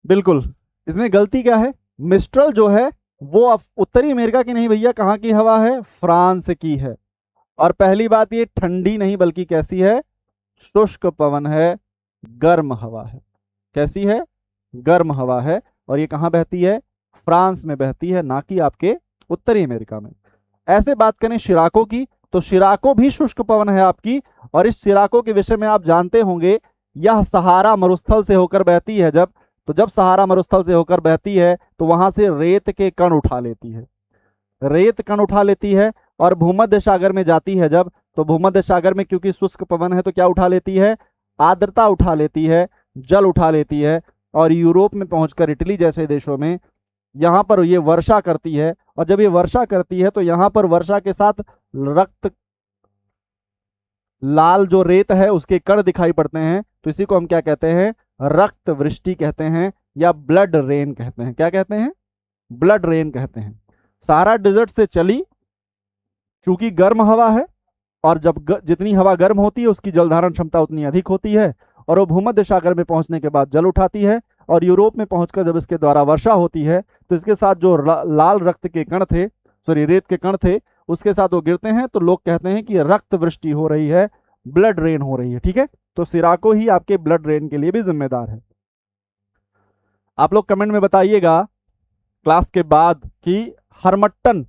बिल्कुल, इसमें गलती क्या है? मिस्ट्रल जो है वो उत्तरी अमेरिका की नहीं भैया, कहाँ की हवा है? फ्रांस की है। और पहली बात ये ठंडी नहीं बल्कि कैसी है? शुष्क पवन है, गर्म हवा है। कैसी है? गर्म हवा है। और ये कहाँ बहती है? फ्रांस में बहती है, ना कि आपके उत्तरी अमेरिका में। ऐसे बात करें शिराको की, तो शिराको भी शुष्क पवन है आपकी। और इस शिराको के विषय में आप जानते होंगे, यह सहारा मरुस्थल से होकर बहती है। जब सहारा मरुस्थल से होकर बहती है तो वहां से रेत के कण उठा लेती है, रेत कण उठा लेती है। और भूमध्य सागर में जाती है जब, तो भूमध्य सागर में क्योंकि शुष्क पवन है तो क्या उठा लेती है? आर्द्रता उठा लेती है, जल उठा लेती है। और यूरोप में पहुंचकर इटली जैसे देशों में यहां पर ये वर्षा करती है। और जब ये वर्षा करती है तो यहां पर वर्षा के साथ रक्त, लाल जो रेत है उसके कण दिखाई पड़ते हैं। तो इसी को हम क्या कहते हैं? रक्त वृष्टि कहते हैं, या ब्लड रेन कहते हैं। क्या कहते हैं? ब्लड रेन कहते हैं। सहारा डेजर्ट से चली, चूंकि गर्म हवा है, और जब जितनी हवा गर्म होती है उसकी जल धारण क्षमता उतनी अधिक होती है। और वो भूमध्य सागर में पहुंचने के बाद जल उठाती है। और यूरोप में पहुंचकर जब इसके द्वारा वर्षा होती है तो इसके साथ जो लाल रक्त के कण थे, सॉरी रेत के कण थे, उसके साथ वो गिरते हैं। तो लोग कहते हैं कि रक्त वृष्टि हो रही है, ब्लड रेन हो रही है। ठीक है, तो सिराको ही आपके ब्लड रेन के लिए भी जिम्मेदार है। आप लोग कमेंट में बताइएगा क्लास के बाद कि हरमट्टन,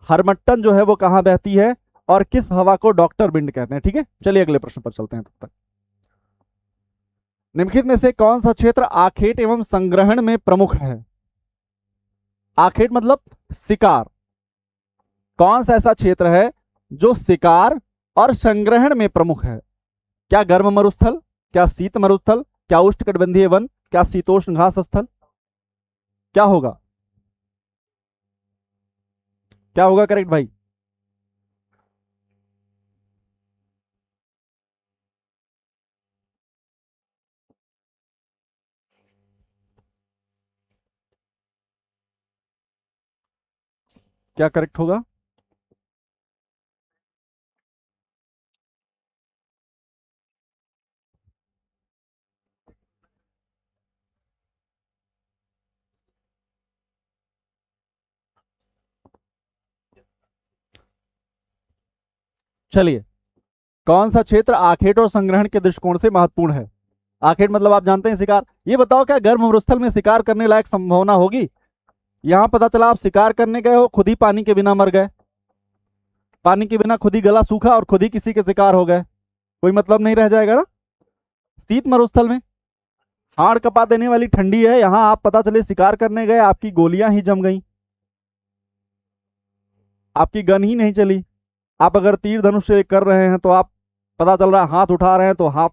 हरमट्टन जो है वो कहां बहती है और किस हवा को डॉक्टर विंड कहते हैं। ठीक है, चलिए अगले प्रश्न पर चलते हैं। तब तक निम्नलिखित में से कौन सा क्षेत्र आखेट एवं संग्रहण में प्रमुख है? आखेट मतलब शिकार। कौन सा ऐसा क्षेत्र है जो शिकार और संग्रहण में प्रमुख है? क्या गर्म मरुस्थल, क्या शीत मरुस्थल, क्या उष्णकटिबंधीय वन, क्या शीतोष्ण घास स्थल? क्या होगा? क्या होगा करेक्ट भाई? क्या करेक्ट होगा? चलिए, कौन सा क्षेत्र आखेट और संग्रहण के दृष्टिकोण से महत्वपूर्ण है? आखेट मतलब आप जानते हैं शिकार। ये बताओ क्या गर्म मरुस्थल में शिकार करने लायक संभावना होगी? यहां पता चला आप शिकार करने गए हो, खुद ही पानी के बिना मर गए, पानी के बिना खुद ही गला सूखा और खुद ही किसी के शिकार हो गए, कोई मतलब नहीं रह जाएगा ना। शीत मरुस्थल में हाड़ कपा देने वाली ठंडी है, यहां आप पता चले शिकार करने गए, आपकी गोलियां ही जम गई, आपकी गन ही नहीं चली। आप अगर तीर धनुष से कर रहे हैं तो आप पता चल रहा है हाथ उठा रहे हैं तो हाथ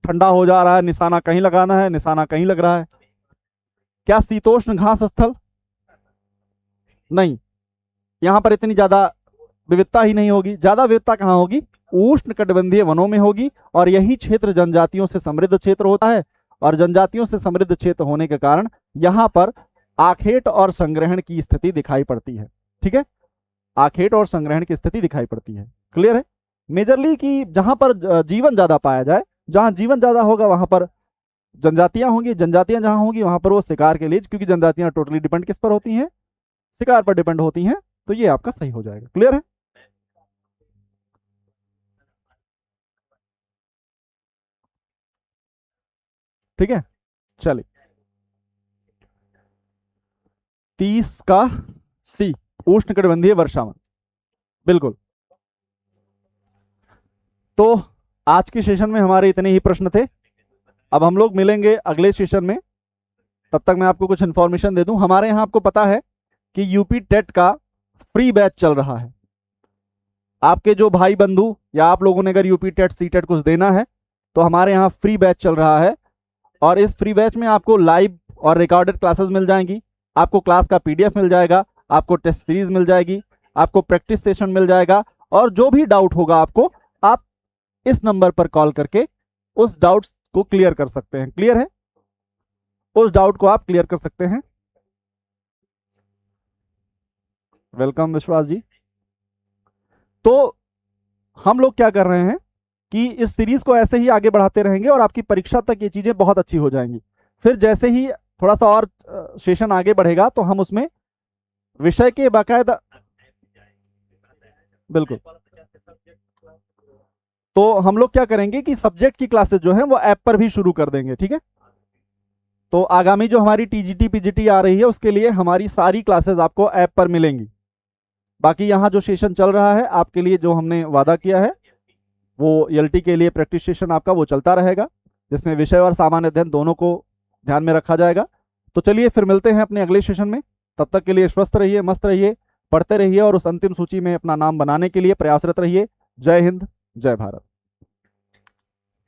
ठंडा हो जा रहा है, निशाना कहीं लगाना है, निशाना कहीं लग रहा है। क्या शीतोष्ण घास स्थल? नहीं। यहाँ पर इतनी ज्यादा विविधता ही नहीं होगी। ज्यादा विविधता कहाँ होगी? उष्णकटिबंधीय वनों में होगी, और यही क्षेत्र जनजातियों से समृद्ध क्षेत्र होता है। और जनजातियों से समृद्ध क्षेत्र होने के कारण यहाँ पर आखेट और संग्रहण की स्थिति दिखाई पड़ती है। ठीक है, आखेट और संग्रहण की स्थिति दिखाई पड़ती है। क्लियर है? मेजरली कि जहां पर जीवन ज्यादा पाया जाए, जहां जीवन ज्यादा होगा वहां पर जनजातियां होंगी, जनजातियां जहां होंगी वहां पर वो शिकार के लिए, क्योंकि जनजातियां टोटली डिपेंड किस पर होती हैं? शिकार पर डिपेंड होती हैं। तो ये आपका सही हो जाएगा। क्लियर है? ठीक है, चलिए 30 का सी, उष्णकटिबंधीय वर्षावन। बिल्कुल। तो आज के सेशन में हमारे इतने ही प्रश्न थे। अब हम लोग मिलेंगे अगले सेशन में। तब तक मैं आपको कुछ इंफॉर्मेशन दे दूं। हमारे यहाँ आपको पता है कि यूपी टेट का फ्री बैच चल रहा है। आपके जो भाई बंधु या आप लोगों ने अगर यूपी टेट सी टेट कुछ देना है तो हमारे यहाँ फ्री बैच चल रहा है। और इस फ्री बैच में आपको लाइव और रिकॉर्डेड क्लासेस मिल जाएंगी, आपको क्लास का पीडीएफ मिल जाएगा, आपको टेस्ट सीरीज मिल जाएगी, आपको प्रैक्टिस सेशन मिल जाएगा। और जो भी डाउट होगा आपको, आप इस नंबर पर कॉल करके उस डाउट को क्लियर कर सकते हैं। क्लियर है? उस डाउट को आप क्लियर कर सकते हैं। वेलकम विश्वास जी। तो हम लोग क्या कर रहे हैं कि इस सीरीज को ऐसे ही आगे बढ़ाते रहेंगे और आपकी परीक्षा तक ये चीजें बहुत अच्छी हो जाएंगी। फिर जैसे ही थोड़ा सा और सेशन आगे बढ़ेगा तो हम उसमें विषय के बाकायदा, बिल्कुल, तो हम लोग क्या करेंगे कि सब्जेक्ट की क्लासेस जो है वो ऐप पर भी शुरू कर देंगे। ठीक है, तो आगामी जो हमारी टीजीटी पीजीटी आ रही है उसके लिए हमारी सारी क्लासेस आपको ऐप पर मिलेंगी। बाकी यहाँ जो सेशन चल रहा है आपके लिए, जो हमने वादा किया है, वो एलटी के लिए प्रैक्टिस सेशन आपका वो चलता रहेगा, जिसमें विषय और सामान्य अध्ययन दोनों को ध्यान में रखा जाएगा। तो चलिए फिर मिलते हैं अपने अगले सेशन में। तब तक के लिए स्वस्थ रहिए, मस्त रहिए, पढ़ते रहिए और उस अंतिम सूची में अपना नाम बनाने के लिए प्रयासरत रहिए। जय हिंद, जय भारत।